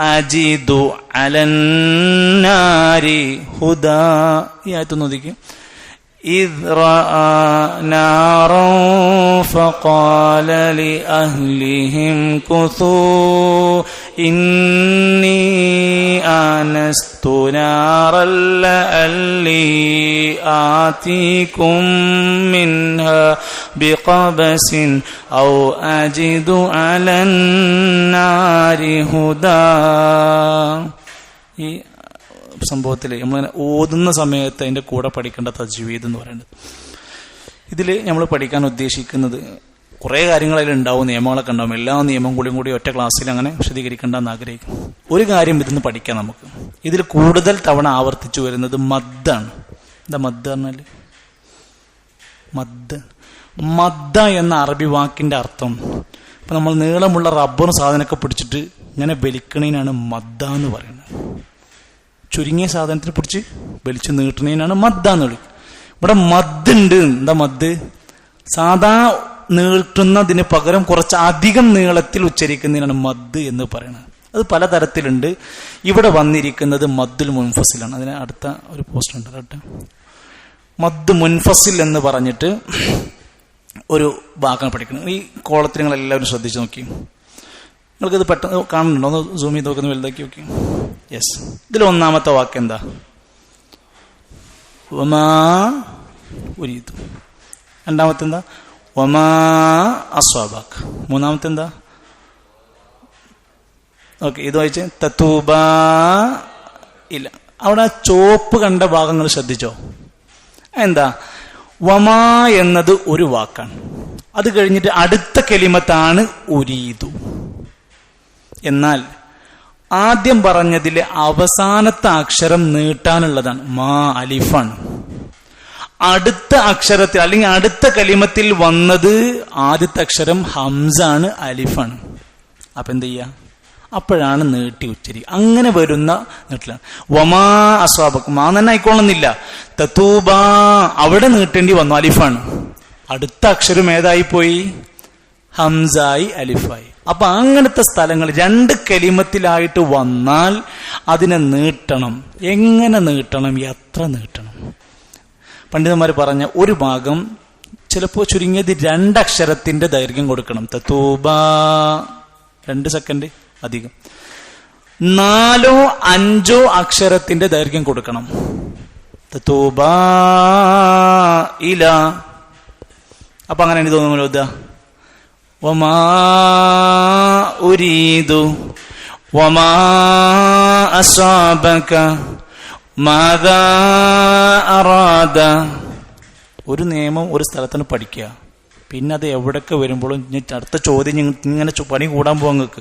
അജിദു അലന്നാരി ഹുദാ. ഈ ആയത്തൊന്ന് ഒതുക്കി. إذ رأى نارا فقال لأهلهم كثوا إني آنست نارا لعلي آتيكم منها بقبس أو أجد على النار هدى. സംഭവത്തിൽ നമ്മൾ ഓതുന്ന സമയത്ത് അതിന്റെ കൂടെ പഠിക്കേണ്ട തജ്വീദ് എന്ന് പറയുന്നത്. ഇതിൽ നമ്മൾ പഠിക്കാൻ ഉദ്ദേശിക്കുന്നത് കുറേ കാര്യങ്ങൾ അതിലുണ്ടാവും, നിയമങ്ങളൊക്കെ ഉണ്ടാവും. എല്ലാ നിയമം കൂടി ഒറ്റ ക്ലാസ്സിൽ അങ്ങനെ വിശദീകരിക്കേണ്ടെന്ന് ആഗ്രഹിക്കും. ഒരു കാര്യം ഇതിന്ന് പഠിക്കാം നമുക്ക്. ഇതിൽ കൂടുതൽ തവണ ആവർത്തിച്ചു വരുന്നത് മദ്ദാണ്. എന്താ മദ്ദ പറഞ്ഞാല്? മദ്ദ എന്ന അറബി വാക്കിന്റെ അർത്ഥം, ഇപ്പൊ നമ്മൾ നീളമുള്ള റബ്ബർ സാധനമൊക്കെ പിടിച്ചിട്ട് ഇങ്ങനെ വലിക്കണേനാണ് മദ്ദ എന്ന് പറയുന്നത്. ചുരുങ്ങിയ സാധനത്തിൽ പിടിച്ച് വലിച്ചു നീട്ടണേനാണ് മദ്ദ എന്ന് വിളിക്കുക. ഇവിടെ മദ് ഉണ്ട്. എന്താ മദ്? സാധാ നീട്ടുന്നതിന് പകരം കുറച്ച് അധികം നീളത്തിൽ ഉച്ചരിക്കുന്നതിനാണ് മദ് എന്ന് പറയുന്നത്. അത് പലതരത്തിലുണ്ട്. ഇവിടെ വന്നിരിക്കുന്നത് മദ്ദുൽ മുൻഫസിലാണ്. അതിന് അടുത്ത ഒരു പോസ്റ്റ് ഉണ്ട് കേട്ടോ. മദ് മുൻഫസിൽ എന്ന് പറഞ്ഞിട്ട് ഒരു ഭാഗം പഠിക്കണം. ഈ കോളത്തിൽ നിങ്ങൾ എല്ലാവരും ശ്രദ്ധിച്ച് നോക്കി. നിങ്ങൾക്കിത് പെട്ടെന്ന് കാണുന്നുണ്ടോ? ഒന്ന് സൂം ചെയ്ത് നോക്കുന്ന വലുതാക്കി നോക്കി. യെസ്. ഇതിൽ ഒന്നാമത്തെ വാക്ക് എന്താ? വമാ ഉരീദു. രണ്ടാമത്തെ എന്താ? വമാ അസ്വാബാക്ക്. മൂന്നാമത്തെ എന്താ? ഓക്കെ, ഇത് വായിച്ച് തത്തൂബ ഇല്ല. അവിടെ ചോപ്പ് കണ്ട ഭാഗങ്ങൾ ശ്രദ്ധിച്ചോ? എന്താ? വമാ എന്നത് ഒരു വാക്കാണ്. അത് കഴിഞ്ഞിട്ട് അടുത്ത കലിമത്താണ് ഉരീദു. എന്നാൽ ആദ്യം പറഞ്ഞതിലെ അവസാനത്തെ അക്ഷരം നീട്ടാനുള്ളതാണ്. മാ അലിഫാണ്. അടുത്ത അക്ഷരത്തിൽ അല്ലെങ്കിൽ അടുത്ത കലിമത്തിൽ വന്നത് ആദ്യത്തെ അക്ഷരം ഹംസാണ്, അലിഫാണ്. അപ്പൊ എന്ത് ചെയ്യാ? അപ്പോഴാണ് നീട്ടി ഉച്ചരി. അങ്ങനെ വരുന്ന നീട്ടിലാണ്. വമാ അസ്വാബക്കും മാ തന്നെ ആയിക്കോളുന്നില്ല. തത്തൂബ അവിടെ നീട്ടേണ്ടി വന്നു, അലിഫാണ്. അടുത്ത അക്ഷരം ഏതായി പോയി? ഹംസായി, അലിഫായി. അപ്പൊ അങ്ങനത്തെ സ്ഥലങ്ങൾ രണ്ട് കലിമത്തിലായിട്ട് വന്നാൽ അതിനെ നീട്ടണം. എങ്ങനെ നീട്ടണം? എത്ര നീട്ടണം? പണ്ഡിതന്മാർ പറഞ്ഞ ഒരു ഭാഗം ചിലപ്പോൾ ചുരുങ്ങിയത് 2 അക്ഷരത്തിന്റെ ദൈർഘ്യം കൊടുക്കണം. തത്തൂബ 2 സെക്കൻഡ് അധികം. 4 5 അക്ഷരത്തിന്റെ ദൈർഘ്യം കൊടുക്കണം. തത്തൂബ ഇല. അപ്പൊ അങ്ങനെ എനിക്ക് തോന്നുന്നു ഇതാ വമാ ഉരീദു വമാ അസ്വാബക മാദാ അറാദ. ഒരു നിയമം ഒരു സ്ഥലത്തിന് പഠിക്കുക, പിന്നെ അത് എവിടെയൊക്കെ വരുമ്പോഴും അടുത്ത ചോദ്യം ഇങ്ങനെ പണി കൂടാൻ പോകാൻ നിങ്ങൾക്ക്.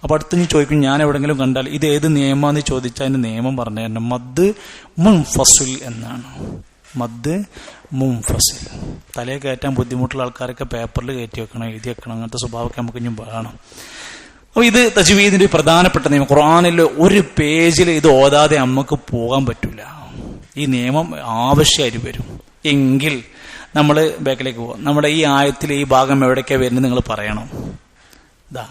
അപ്പൊ അടുത്ത് ഞാൻ ചോദിക്കും, ഞാൻ എവിടെങ്കിലും കണ്ടാൽ ഇത് ഏത് നിയമാന്ന് ചോദിച്ചാൽ അതിന്റെ നിയമം പറഞ്ഞു തരണം. മദ് മുൻഫസിൽ എന്നാണ്. മദ് മുൻഫസിൽ. തലയെ കയറ്റാൻ ബുദ്ധിമുട്ടുള്ള ആൾക്കാരൊക്കെ പേപ്പറിൽ കയറ്റി വെക്കണം, എഴുതി വെക്കണം. അങ്ങനത്തെ സ്വഭാവമൊക്കെ നമുക്ക് ഇനി വേണം. അപ്പൊ ഇത് തജ്വീദിന്റെ പ്രധാനപ്പെട്ട നിയമം. ഖുർആനിൽ ഒരു പേജിൽ ഇത് ഓതാതെ നമുക്ക് പോകാൻ പറ്റൂല. ഈ നിയമം ആവശ്യമായിട്ട് വരും. എങ്കിൽ നമ്മൾ ബാക്കിലേക്ക് പോവാം. നമ്മുടെ ഈ ആയത്തിൽ ഈ ഭാഗം എവിടേക്കാണ് വരുന്നത് നിങ്ങൾ പറയണം. ഇതാ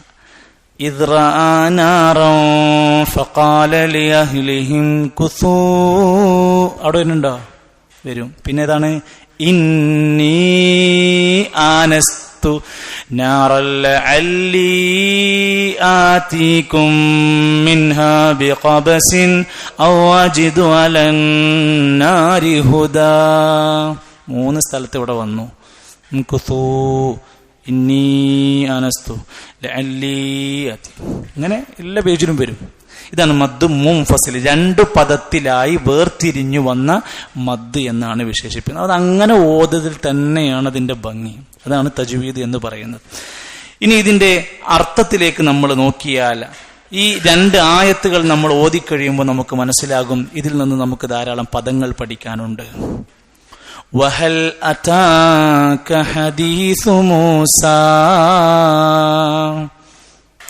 അവിടെ വരുന്നുണ്ടോ? വരും. പിന്നെ ഏതാണ്? ഇന്നി ആനസ്തു നാറൻ ലഅല്ലി ആതീകും മിൻഹാ ബിഖബസിൻ ഔ അജിദു അലൻ നാരി ഹുദാ. 3 സ്ഥലത്ത് ഇവിടെ വന്നു. കുസൂ ഇന്നി ആനസ്തു ലഅല്ലി ആതീകും. ഇങ്ങനെ എല്ലാ പേജിലും വരും. ഇതാണ് മദ് മുൻഫസിൽ. 2 പദത്തിലായി വേർതിരിഞ്ഞു വന്ന മദ് എന്നാണ് വിശേഷിപ്പിക്കുന്നത്. അത് അങ്ങനെ ഓതതിൽ തന്നെയാണ് അതിന്റെ ഭംഗി. അതാണ് തജ്വീദ് എന്ന് പറയുന്നത്. ഇനി ഇതിന്റെ അർത്ഥത്തിലേക്ക് നമ്മൾ നോക്കിയാൽ ഈ 2 ആയത്തുകൾ നമ്മൾ ഓതിക്കഴിയുമ്പോൾ നമുക്ക് മനസ്സിലാകും ഇതിൽ നിന്ന് നമുക്ക് ധാരാളം പദങ്ങൾ പഠിക്കാനുണ്ട്. വഹൽ അതാക ഹദീസു മൂസ.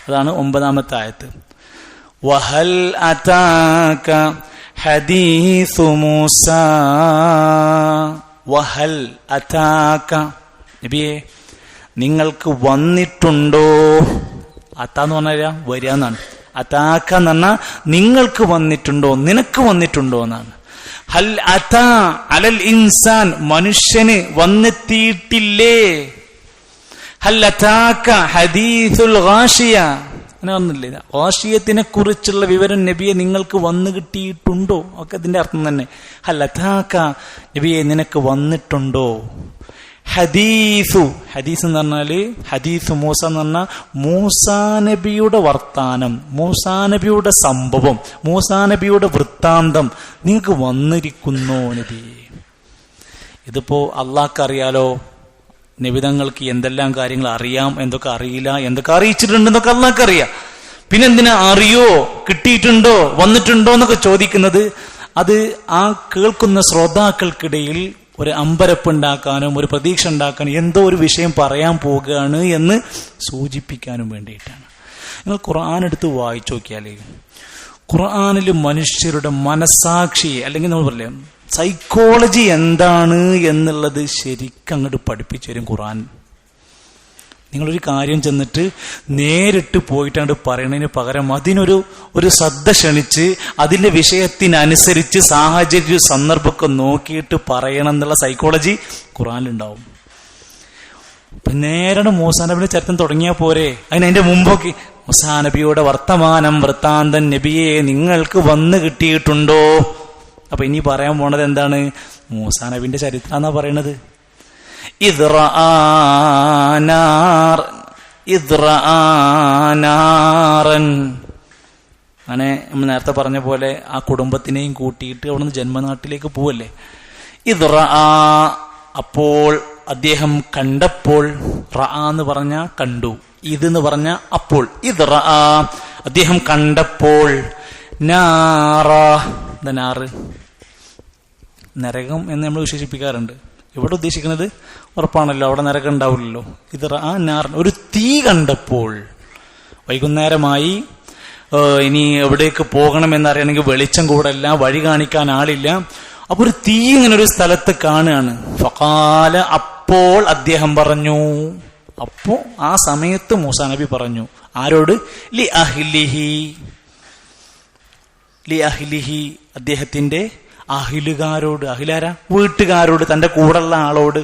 അതാണ് 9ാമത്തെ ആയത്ത്. വഹൽ അതാക ഹദീസു മൂസ. വഹൽ അതാക, നബിയെ നിങ്ങൾക്ക് വന്നിട്ടുണ്ടോ? അത്താന്ന് പറഞ്ഞാൽ വരിക എന്നാണ്. അതാക എന്ന് പറഞ്ഞാൽ നിങ്ങൾക്ക് വന്നിട്ടുണ്ടോ, നിനക്ക് വന്നിട്ടുണ്ടോ എന്നാണ്. ഹൽ അതാ അലൽ ഇൻസാൻ, മനുഷ്യന് വന്നെത്തിയിട്ടില്ലേ? ഹൽ അതാക ഹദീസുൽ ഗാഷിയ, അങ്ങനെ വന്നില്ലേ? ഗാഷിയത്തിനെ കുറിച്ചുള്ള വിവരം നബിയെ നിങ്ങൾക്ക് വന്നു കിട്ടിയിട്ടുണ്ടോ? ഒക്കെ അതിന്റെ അർത്ഥം തന്നെ. ഹൽ അതാക, നബിയെ നിനക്ക് വന്നിട്ടുണ്ടോ? ഹദീസു, ഹദീസ് എന്ന് പറഞ്ഞാല് ഹദീസ് മൂസ എന്ന് പറഞ്ഞാൽ മൂസാ നബിയുടെ വർത്താനം, മൂസാ നബിയുടെ സംഭവം, മൂസാ നബിയുടെ വൃത്താന്തം നിങ്ങൾക്ക് വന്നിരിക്കുന്നോ നബിയെ? ഇതിപ്പോ അള്ളാഹ്ക്ക് അറിയാലോ നബിതങ്ങൾക്ക് എന്തെല്ലാം കാര്യങ്ങൾ അറിയാം, എന്തൊക്കെ അറിയില്ല, എന്തൊക്കെ അറിയിച്ചിട്ടുണ്ട് എന്നൊക്കെ അള്ളാഹ്ക്ക് അറിയാം. പിന്നെന്തിനാ അറിയോ, കിട്ടിയിട്ടുണ്ടോ, വന്നിട്ടുണ്ടോ എന്നൊക്കെ ചോദിക്കുന്നത്? അത് ആ കേൾക്കുന്ന ശ്രോതാക്കൾക്കിടയിൽ ഒരു അമ്പരപ്പുണ്ടാക്കാനും ഒരു പ്രതീക്ഷ ഉണ്ടാക്കാനും എന്തോ ഒരു വിഷയം പറയാൻ പോകുകയാണ് എന്ന് സൂചിപ്പിക്കാനും വേണ്ടിയിട്ടാണ്. നിങ്ങൾ ഖുർആൻ എടുത്ത് വായിച്ചു നോക്കിയാലേ ഖുർആനിൽ മനുഷ്യരുടെ മനസാക്ഷി അല്ലെങ്കിൽ നമ്മൾ പറയില്ലേ സൈക്കോളജി എന്താണ് എന്നുള്ളത് ശരിക്കും അങ്ങോട്ട് പഠിപ്പിച്ചു തരും ഖുർആൻ. നിങ്ങളൊരു കാര്യം ചെന്നിട്ട് നേരിട്ട് പോയിട്ടാണ്ട് പറയണതിന് പകരം അതിനൊരു ശ്രദ്ധ ക്ഷണിച്ച് അതിന്റെ വിഷയത്തിനനുസരിച്ച് സാഹചര്യ സന്ദർഭമൊക്കെ നോക്കിയിട്ട് പറയണം എന്നുള്ള സൈക്കോളജി ഖുർആനിലുണ്ടാവും. ഇപ്പൊ നേരെ മൂസാ നബിയുടെ ചരിത്രം തുടങ്ങിയാൽ പോരെ? അതിന്റെ മുമ്പൊക്കെ മൂസാ നബിയുടെ വർത്തമാനം വൃത്താന്തൻ നബിയെ നിങ്ങൾക്ക് വന്നു കിട്ടിയിട്ടുണ്ടോ? അപ്പൊ ഇനി പറയാൻ പോണത് എന്താണ്? മൂസാ നബിന്റെ ചരിത്രം എന്നാ പറയണത്. അങ്ങനെ നമ്മൾ നേരത്തെ പറഞ്ഞ പോലെ ആ കുടുംബത്തിനെയും കൂട്ടിയിട്ട് അവിടുന്ന് ജന്മനാട്ടിലേക്ക് പോവല്ലേ. അപ്പോൾ അദ്ദേഹം കണ്ടപ്പോൾ, എന്ന് പറഞ്ഞ കണ്ടു, ഇതെന്ന് പറഞ്ഞ അപ്പോൾ. അദ്ദേഹം കണ്ടപ്പോൾ നാറ് നരകം എന്ന് നമ്മൾ വിശേഷിപ്പിക്കാറുണ്ട്. ഇവിടെ ഉദ്ദേശിക്കുന്നത് ഉറപ്പാണല്ലോ, അവിടെ നരകം ഉണ്ടാവില്ലല്ലോ. ഇത് ഒരു തീ കണ്ടപ്പോൾ, വൈകുന്നേരമായി, ഇനി എവിടേക്ക് പോകണമെന്നറിയണമെങ്കിൽ വെളിച്ചം കൂടല്ല, വഴി കാണിക്കാൻ ആളില്ല. അപ്പൊ ഒരു തീ ഇങ്ങനെ ഒരു സ്ഥലത്ത് കാണുകയാണ്. ഫഖാല, അപ്പോൾ അദ്ദേഹം പറഞ്ഞു. അപ്പോ ആ സമയത്ത് മൂസാ നബി പറഞ്ഞു. ആരോട്? ലി അഹ്ലിഹി, അദ്ദേഹത്തിന്റെ അഹിലുകാരോട്. അഹിലാരാ? വീട്ടുകാരോട്, തന്റെ കൂടെയുള്ള ആളോട്,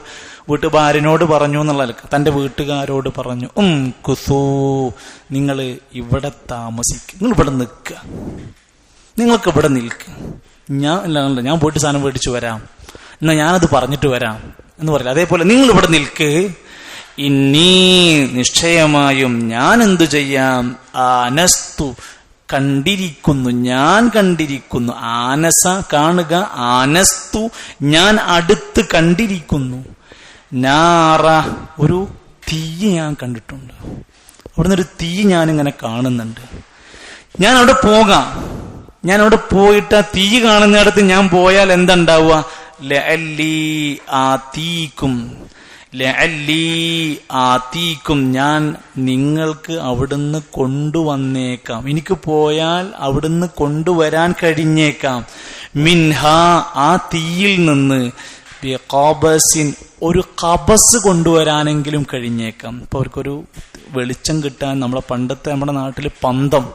വീട്ടുകാരനോട് പറഞ്ഞു എന്നുള്ള, തന്റെ വീട്ടുകാരോട് പറഞ്ഞു. കുസൂ, നിങ്ങൾ ഇവിടെ താമസിക്കുക, നിങ്ങൾ ഇവിടെ നിൽക്കുക, നിങ്ങൾക്ക് ഇവിടെ നിൽക്കുക. ഞാൻ പോയിട്ട് സാധനം മേടിച്ചു വരാം, എന്നാ ഞാനത് പറഞ്ഞിട്ട് വരാം എന്ന് പറയില്ല. അതേപോലെ നിങ്ങൾ ഇവിടെ നിൽക്ക്, ഇന്നീ നിശ്ചയമായും ഞാൻ എന്തു ചെയ്യാം, ആനസ്തു കണ്ടിരിക്കുന്നു, ഞാൻ കണ്ടിരിക്കുന്നു. ആനസ കാണുക, ആനസ്തു ഞാൻ അടുത്ത് കണ്ടിരിക്കുന്നു. നാറ ഒരു തീ ഞാൻ കണ്ടിട്ടുണ്ട്. അവിടുന്ന് ഒരു തീ ഞാനിങ്ങനെ കാണുന്നുണ്ട്. ഞാൻ അവിടെ പോകാം. ഞാൻ അവിടെ പോയിട്ട് ആ തീ കാണുന്നിടത്ത് ഞാൻ പോയാൽ എന്തുണ്ടാവുക? ആതീക്കും, ഞാൻ നിങ്ങൾക്ക് അവിടുന്ന് കൊണ്ടുവന്നേക്കാം. എനിക്ക് പോയാൽ അവിടുന്ന് കൊണ്ടുവരാൻ കഴിഞ്ഞേക്കാം. മിൻഹ, ആ തീയിൽ നിന്ന്, ഒരു ഖബസ് കൊണ്ടുവരാനെങ്കിലും കഴിഞ്ഞേക്കാം. ഇപ്പൊ അവർക്കൊരു വെളിച്ചം കിട്ടാൻ നമ്മുടെ നാട്ടില് പന്തം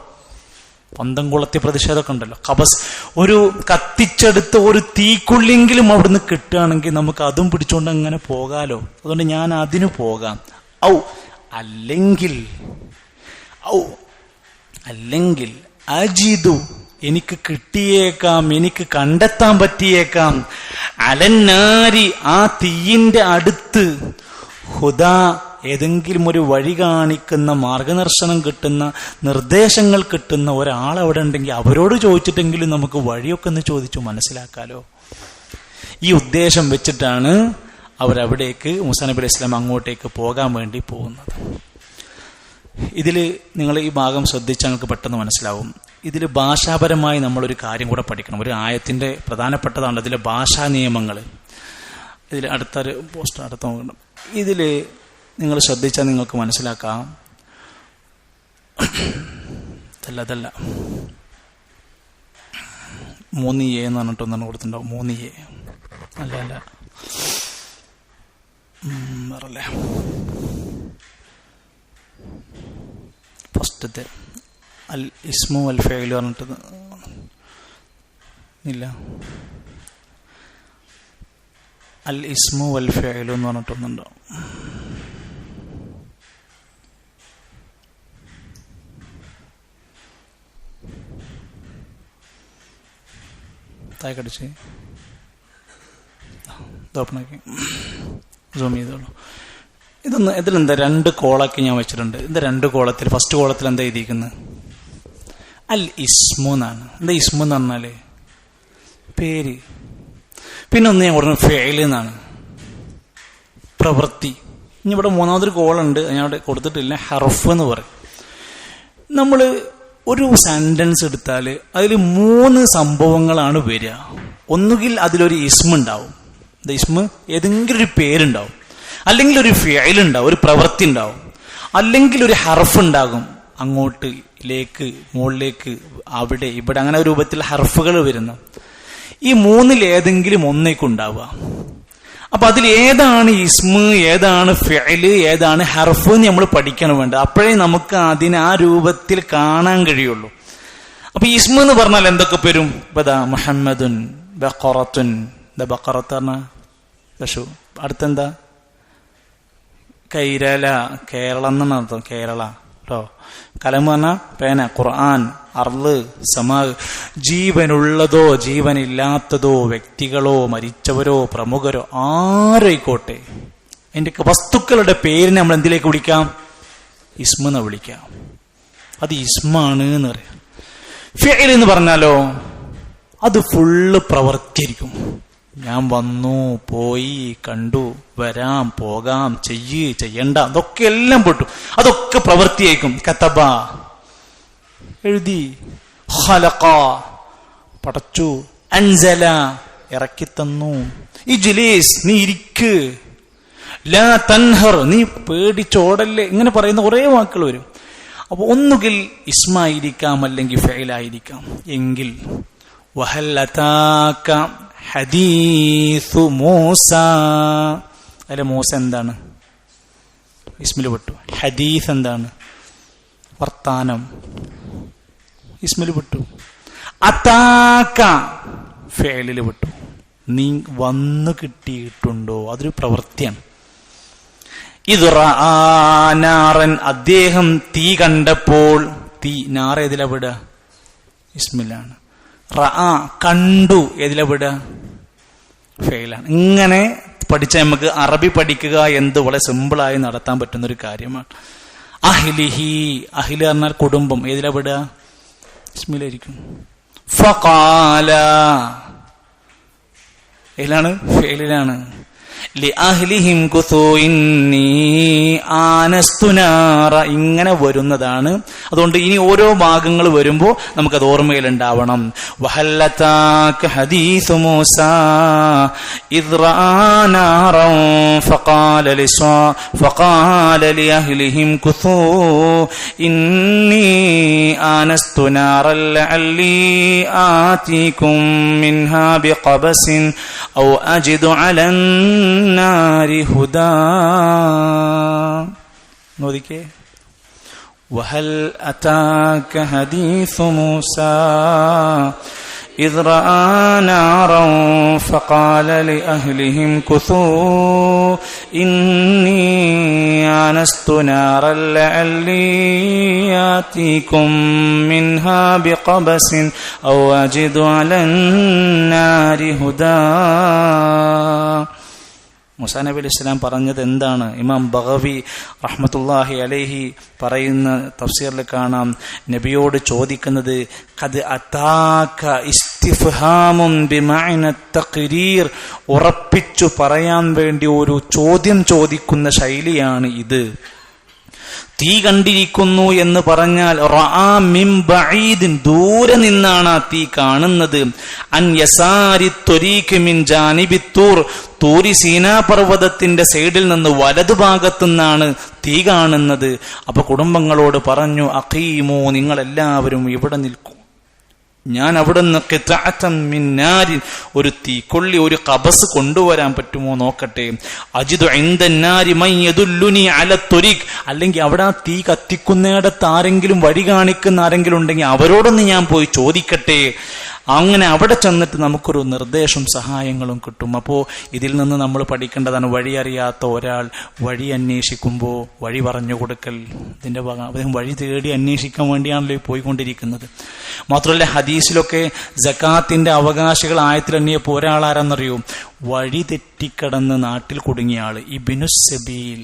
കുളത്തി പ്രതിഷേധമൊക്കെ ഉണ്ടല്ലോ. ഖബസ്, ഒരു കത്തിച്ചെടുത്ത് ഒരു തീക്കുള്ളിയെങ്കിലും അവിടുന്ന് കിട്ടുകയാണെങ്കിൽ നമുക്ക് അതും പിടിച്ചോണ്ട് അങ്ങനെ പോകാലോ. അതുകൊണ്ട് ഞാൻ അതിന് പോകാം. അല്ലെങ്കിൽ അജിദു, എനിക്ക് കിട്ടിയേക്കാം, എനിക്ക് കണ്ടെത്താൻ പറ്റിയേക്കാം. അലന്നാരി, ആ തീയിന്റെ അടുത്ത്, ഹുദാ, ഏതെങ്കിലും ഒരു വഴി കാണിക്കുന്ന, മാർഗദർശനം കിട്ടുന്ന, നിർദ്ദേശങ്ങൾ കിട്ടുന്ന ഒരാൾ അവിടെ ഉണ്ടെങ്കിൽ അവരോട് ചോദിച്ചിട്ടെങ്കിലും നമുക്ക് വഴിയൊക്കെ ഒന്ന് ചോദിച്ചു മനസ്സിലാക്കാലോ. ഈ ഉദ്ദേശം വെച്ചിട്ടാണ് അവരവിടേക്ക്, മൂസാ നബി അലൈഹി സ്വലാം അങ്ങോട്ടേക്ക് പോകാൻ വേണ്ടി പോകുന്നത്. ഇതില് നിങ്ങൾ ഈ ഭാഗം ശ്രദ്ധിച്ചാൽ നിങ്ങൾക്ക് പെട്ടെന്ന് മനസ്സിലാവും. ഇതിൽ ഭാഷാപരമായി നമ്മളൊരു കാര്യം കൂടെ പഠിക്കണം. ഒരു ആയത്തിന്റെ പ്രധാനപ്പെട്ടതാണ് ഇതിലെ ഭാഷാ നിയമങ്ങൾ. ഇതിൽ അടുത്തൊരു പോസ്റ്റ് അടുത്ത ഇതില് നിങ്ങൾ ശ്രദ്ധിച്ചാൽ നിങ്ങൾക്ക് മനസ്സിലാക്കാം. അതല്ല 3A എന്ന് പറഞ്ഞിട്ടൊന്നാണ് കൊടുത്തിട്ടുണ്ടാവും. 3A അല്ല വേറല്ലേ, ഫസ്റ്റത്തെ അൽ ഇസ്മു അൽ ഫഇലു പറഞ്ഞിട്ട് ഇല്ല, അൽ ഇസ്മു വൽ ഫഇലു എന്ന് പറഞ്ഞിട്ടൊന്നുണ്ടാവും. താഴേക്കടിച്ച് ഓപ്പണാക്കി സൂം ചെയ്തോളൂ. ഇതിലെന്താ 2 കോളാക്കി ഞാൻ വെച്ചിട്ടുണ്ട്. ഇത് 2 കോളത്തിൽ, ഫസ്റ്റ് കോളത്തിൽ എന്താ എഴുതിയിരിക്കുന്നത്? അൽ ഇസ്മു എന്നാണ്. എന്താ ഇസ്മു എന്ന് പറഞ്ഞാല് പേര്. പിന്നെ ഒന്ന് ഞാൻ കൊടുക്കുന്നത് ഫഇൽ എന്നാണ്, പ്രവൃത്തി. ഇനി ഇവിടെ 3ാമതൊരു കോളുണ്ട്, ഞാൻ അവിടെ കൊടുത്തിട്ടില്ല, ഹർഫ് എന്ന് പറയും. നമ്മൾ ഒരു സെന്റൻസ് എടുത്താൽ അതിൽ 3 സംഭവങ്ങളാണ് വരിക. ഒന്നുകിൽ അതിലൊരു ഇസ്മ ഉണ്ടാവും, ഇസ്മ ഏതെങ്കിലും ഒരു പേരുണ്ടാവും, അല്ലെങ്കിൽ ഒരു ഫിഅൽ ഉണ്ടാവും, ഒരു പ്രവൃത്തി ഉണ്ടാവും, അല്ലെങ്കിൽ ഒരു ഹർഫ് ഉണ്ടാകും. അങ്ങോട്ടിലേക്ക്, മുകളിലേക്ക്, അവിടെ ഇവിടെ, അങ്ങനെ രൂപത്തിൽ ഹർഫുകൾ വരുന്നു. ഈ 3ൽ ഏതെങ്കിലും ഒന്നേക്കുണ്ടാവുക. അപ്പൊ അതിൽ ഏതാണ് ഇസ്മ, ഏതാണ് ഫിഅല്, ഏതാണ് ഹർഫ് എന്ന് നമ്മൾ പഠിക്കണം വേണ്ട. അപ്പോഴേ നമുക്ക് അതിനെ ആ രൂപത്തിൽ കാണാൻ കഴിയുള്ളൂ. അപ്പൊ ഇസ്മ എന്ന് പറഞ്ഞാൽ എന്തൊക്കെ പേരും? മുഹമ്മദുൻ, ബഖറത്തുൻ, ബഖറത്ത് പറഞ്ഞ പശു. അടുത്തെന്താ? കൈരല, കേരളം എന്നാണ് അർത്ഥം, കേരള കേട്ടോ. കലം പറഞ്ഞ പേന, ഖുർആൻ, അർള്, സമാ. ജീവനുള്ളതോ ജീവനില്ലാത്തതോ, വ്യക്തികളോ മരിച്ചവരോ പ്രമുഖരോ ആരായിക്കോട്ടെ, അതിൻ്റെയൊക്കെ വസ്തുക്കളുടെ പേരിനെ നമ്മൾ എന്തിലേക്ക് വിളിക്കാം? ഇസ്മെന്ന് വിളിക്കാം. അത് ഇസ്മാണ് എന്ന് പറയാം. ഫിഅൽ എന്ന് പറഞ്ഞാലോ അത് ഫുള്ള് പ്രവർത്തിയായിരിക്കും. ഞാൻ വന്നു, പോയി, കണ്ടു, വരാം, പോകാം, ചെയ്യണ്ട, അതൊക്കെ എല്ലാം പെട്ടു, അതൊക്കെ പ്രവൃത്തിയായിരിക്കും. കതബ എഴുതി, ഖലഖ പടച്ചു, അൻസല ഇറക്കിത്തന്നു. ഇജ്ലിസ്, നീ ഇരിക്ക്, ലാ തൻഹർ, നീ പേടിച്ചോടല്ലേ, ഇങ്ങനെ പറയുന്ന കുറേ വാക്കുകൾ വരും. അപ്പൊ ഒന്നുകിൽ ഇസ്മായിരിക്കാം, അല്ലെങ്കിൽ ഫഇലായിരിക്കാം. എങ്കിൽ വഹൽ അതാക ഹദീസു മൂസ, അല്ലെ മൂസ എന്താണ്? ഇസ്മിൽ പെട്ടു. ഹദീസ് എന്താണ്? വർത്താനം, ഇസ്മിൽ പെട്ടു. അതാക ഫഇലിൽ പെട്ടു. നീ വന്നു കിട്ടിയിട്ടുണ്ടോ? അതൊരു പ്രവൃത്തിയാണ്. ഇത് നാറൻ, അദ്ദേഹം തീ കണ്ടപ്പോൾ, തീ നാറ ഏതിലാ വിടുക? ഇസ്മിലാണ്. റആ കണ്ടു, ഏതിലാ വിടുക? ഫെയിലാണ്. ഇങ്ങനെ പഠിച്ചാൽ നമുക്ക് അറബി പഠിക്കുക എന്ത് വളരെ സിമ്പിളായി നടത്താൻ പറ്റുന്ന ഒരു കാര്യമാണ്. അഹ്ലിഹി, അഹ്ലി പറഞ്ഞാൽ കുടുംബം, ഏതിലാ വിടുക? ഇസ്മിലായിരിക്കും. ഫഖാല ഏതിലാണ്? ഫെയിലാണ്. ലിഅഹ്ലിഹിം കുസൂ ഇന്നി ആനസ്തു നാറ, ഇങ്ങനെ വരുന്നതാണ്. അതുകൊണ്ട് ഇനി ഓരോ ഭാഗങ്ങൾ വരുമ്പോൾ നമുക്കത് ഓർമ്മയിലുണ്ടാവണം. വഹല്ലതാക ഹദീസു മൂസ ഇദ് റആ നാറൻ ഫഖാല ലിഅഹ്ലിഹിം കുസൂ ഇന്നി ആനസ്തു നാറൻ ലഅല്ലി ആതീകും മിൻഹാ ബിഖബസിൻ ഔ അജിദു അലൻ നാരി ഹുദാ. നോദിക്കേ, വഹൽ അതാക ഹദീസു മൂസ ഇദ് റആ നാറൻ ഫഖാല ലിഅഹ്ലിഹിം കുസൂ ഇന്നി ആനസ്തു നാറൻ ലഅല്ലി ആതീകും മിൻഹാ ബിഖബസിൻ ഔ അജിദു അലൻ നാരി ഹുദാ. മൂസാ നബി അലൈഹി സ്വലാം പറഞ്ഞത് എന്താണ്? ഇമാം ബഗവി റഹ്മത്തുള്ളാഹി അലൈഹി പറയുന്ന തഫ്സീറിൽ കാണാം, നബിയോട് ചോദിക്കുന്നത് ഖദ് അതാക ഇസ്തിഫ്ഹാമുൻ ബിമഅന തഖ്രീർ, ഉറപ്പിച്ചു പറയാൻ വേണ്ടി ഒരു ചോദ്യം ചോദിക്കുന്ന ശൈലിയാണ് ഇത്. തീ കണ്ടിരിക്കുന്നു എന്ന് പറഞ്ഞാൽ റആ മിൻ ബഈദിൻ, ദൂരെ നിന്നാണ് ആ തീ കാണുന്നത്. അൻ യസാരി ത്വരീഖ് മിൻ ജാനിബി തൂർ, തൂരി സീനാ പർവ്വതത്തിന്റെ സൈഡിൽ നിന്ന് വലതുഭാഗത്തു നിന്നാണ് തീ കാണുന്നത്. അപ്പൊ കുടുംബങ്ങളോട് പറഞ്ഞു, അഖീമു, നിങ്ങളെല്ലാവരും ഇവിടെ നിൽക്കൂ, ഞാൻ അവിടുന്ന് ഖിത്അതൻ മിൻ നാരിൻ, ഒരു തീക്കൊള്ളി, ഒരു ഖബസ് കൊണ്ടുവരാൻ പറ്റുമോ നോക്കട്ടെ. അജിദു ഇൻദൻ നാരി മൻ യദുല്ലുനി അല ത്വരീഖ്, അല്ലെങ്കിൽ അവിടെ ആ തീ കത്തിക്കുന്നിടത്ത് ആരെങ്കിലും വഴി കാണിക്കുന്ന ആരെങ്കിലും ഉണ്ടെങ്കിൽ അവരോടൊന്ന് ഞാൻ പോയി ചോദിക്കട്ടെ. അങ്ങനെ അവിടെ ചെന്നിട്ട് നമുക്കൊരു നിർദ്ദേശം സഹായങ്ങളും കിട്ടും. അപ്പോൾ ഇതിൽ നിന്ന് നമ്മൾ പഠിക്കേണ്ടതാണ്, വഴി അറിയാത്ത ഒരാൾ വഴി അന്വേഷിക്കുമ്പോൾ വഴി പറഞ്ഞു കൊടുക്കൽ. ഇതിന്റെ ഭാഗം അദ്ദേഹം വഴി തേടി അന്വേഷിക്കാൻ വേണ്ടിയാണല്ലോ പോയിക്കൊണ്ടിരിക്കുന്നത്. മാത്രമല്ല ഹദീസിലൊക്കെ സകാത്തിന്റെ അവകാശികൾ ആയത്തിലെണ്ണിയപ്പോൾ ഒരാളാരെന്നറിയോ? വഴി തെറ്റിക്കടന്ന് നാട്ടിൽ കുടുങ്ങിയ ആള്, ഇബ്നുസ് സബീൽ.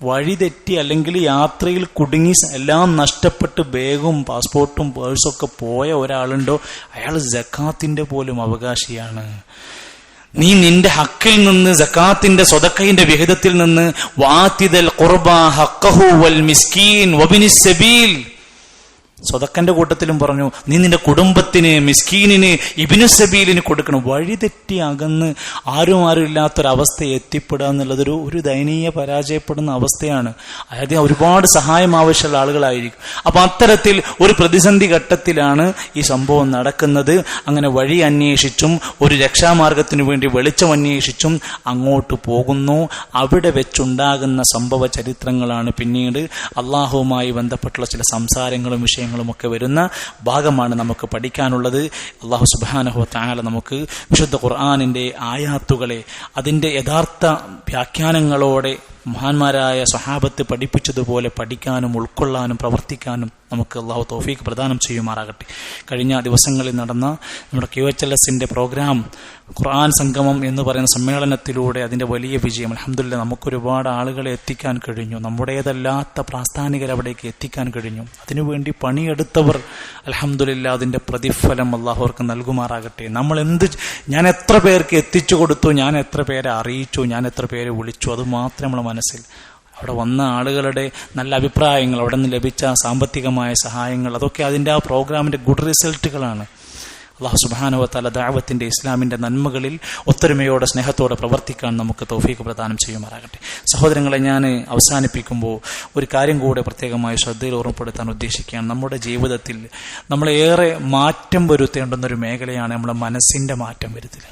വഴി തെറ്റി അല്ലെങ്കിൽ യാത്രയിൽ കുടുങ്ങി എല്ലാം നഷ്ടപ്പെട്ട് ബാഗും പാസ്പോർട്ടും പേഴ്സൊക്കെ പോയ ഒരാളുണ്ടോ, അയാൾ സക്കാത്തിന്റെ പോലും അവകാശിയാണ്. നീ നിന്റെ ഹക്കിൽ നിന്ന്, സക്കാത്തിന്റെ സ്വതക്കയുടെ വിഹിതത്തിൽ നിന്ന്, വാതിദൽ ഖുർബ ഹഖഹു വൽ മിസ്കീൻ വബിനിസ് സബീൽ, സ്വതക്കന്റെ കൂട്ടത്തിലും പറഞ്ഞു നീ നിന്റെ കുടുംബത്തിന്, മിസ്കീനിന്, ഇബ്നു സബീലിന് കൊടുക്കണം. വഴി തെറ്റി അകന്ന് ആരും ഇല്ലാത്തൊരവസ്ഥ എത്തിപ്പെടുക എന്നുള്ളതൊരു ഒരു ദയനീയ പരാജയപ്പെടുന്ന അവസ്ഥയാണ്. അതായത് ഒരുപാട് സഹായം ആവശ്യമുള്ള ആളുകളായിരിക്കും. അപ്പൊ അത്തരത്തിൽ ഒരു പ്രതിസന്ധി ഘട്ടത്തിലാണ് ഈ സംഭവം നടക്കുന്നത്. അങ്ങനെ വഴി അന്വേഷിച്ചും ഒരു രക്ഷാമാർഗത്തിനു വേണ്ടി വെളിച്ചം അന്വേഷിച്ചും അങ്ങോട്ട് പോകുന്നു. അവിടെ വെച്ചുണ്ടാകുന്ന സംഭവ ചരിത്രങ്ങളാണ് പിന്നീട് അള്ളാഹുവുമായി ബന്ധപ്പെട്ടുള്ള ചില സംസാരങ്ങളും വിഷയങ്ങളും ഒക്കെ വരുന്ന ഭാഗമാണ് നമുക്ക് പഠിക്കാനുള്ളത്. അല്ലാഹു സുബ്ഹാനഹു വ തആല നമുക്ക് വിശുദ്ധ ഖുർആനിന്റെ ആയാത്തുകളെ അതിന്റെ യഥാർത്ഥ വ്യാഖ്യാനങ്ങളോടെ മഹാന്മാരായ സ്വഹാബത്ത് പഠിപ്പിച്ചതുപോലെ പഠിക്കാനും ഉൾക്കൊള്ളാനും പ്രവർത്തിക്കാനും നമുക്ക് അല്ലാഹു തൗഫീഖ് പ്രദാനം ചെയ്യുമാറാകട്ടെ. കഴിഞ്ഞ ദിവസങ്ങളിൽ നടന്ന നമ്മുടെ QHLSന്റെ പ്രോഗ്രാം ഖുർആൻ സംഗമം എന്ന് പറയുന്ന സമ്മേളനത്തിലൂടെ അതിന്റെ വലിയ വിജയം, അൽഹംദുലില്ലാഹ്, നമുക്കൊരുപാട് ആളുകളെ എത്തിക്കാൻ കഴിഞ്ഞു. നമ്മുടേതല്ലാത്ത പ്രാസ്ഥാനികർ അവിടേക്ക് എത്തിക്കാൻ കഴിഞ്ഞു. അതിനുവേണ്ടി പണിയെടുത്തവർ അൽഹംദുലില്ലാഹ് അതിന്റെ പ്രതിഫലം അല്ലാഹു അവർക്ക് നൽകുമാറാകട്ടെ. ഞാൻ എത്ര പേർക്ക് എത്തിച്ചു കൊടുത്തു, ഞാൻ എത്ര പേരെ അറിയിച്ചു, ഞാൻ എത്ര പേരെ വിളിച്ചു, അത് മാത്രം നമ്മളെ മനസ്സിൽ. അവിടെ വന്ന ആളുകളുടെ നല്ല അഭിപ്രായങ്ങൾ, അവിടെ നിന്ന് ലഭിച്ച സാമ്പത്തികമായ സഹായങ്ങൾ, അതൊക്കെ അതിൻ്റെ ആ പ്രോഗ്രാമിന്റെ ഗുഡ് റിസൾട്ടുകളാണ്. അല്ലാഹു സുബ്ഹാനഹു വ തആല ദഅവത്തിന്റെ ഇസ്ലാമിന്റെ നന്മകളിൽ ഒത്തൊരുമയോടെ സ്നേഹത്തോടെ പ്രവർത്തിക്കാൻ നമുക്ക് തൗഫീഖ് പ്രദാനം ചെയ്യുമാറാകട്ടെ. സഹോദരങ്ങളെ, ഞാൻ അവസാനിപ്പിക്കുമ്പോൾ ഒരു കാര്യം കൂടെ പ്രത്യേകമായി ശ്രദ്ധയിൽ ഓർമ്മപ്പെടുത്താൻ ഉദ്ദേശിക്കുകയാണ്. നമ്മുടെ ജീവിതത്തിൽ നമ്മളേറെ മാറ്റം വരുത്തേണ്ടുന്നൊരു മേഖലയാണ് നമ്മുടെ മനസ്സിന്റെ മാറ്റം വരുത്തൽ.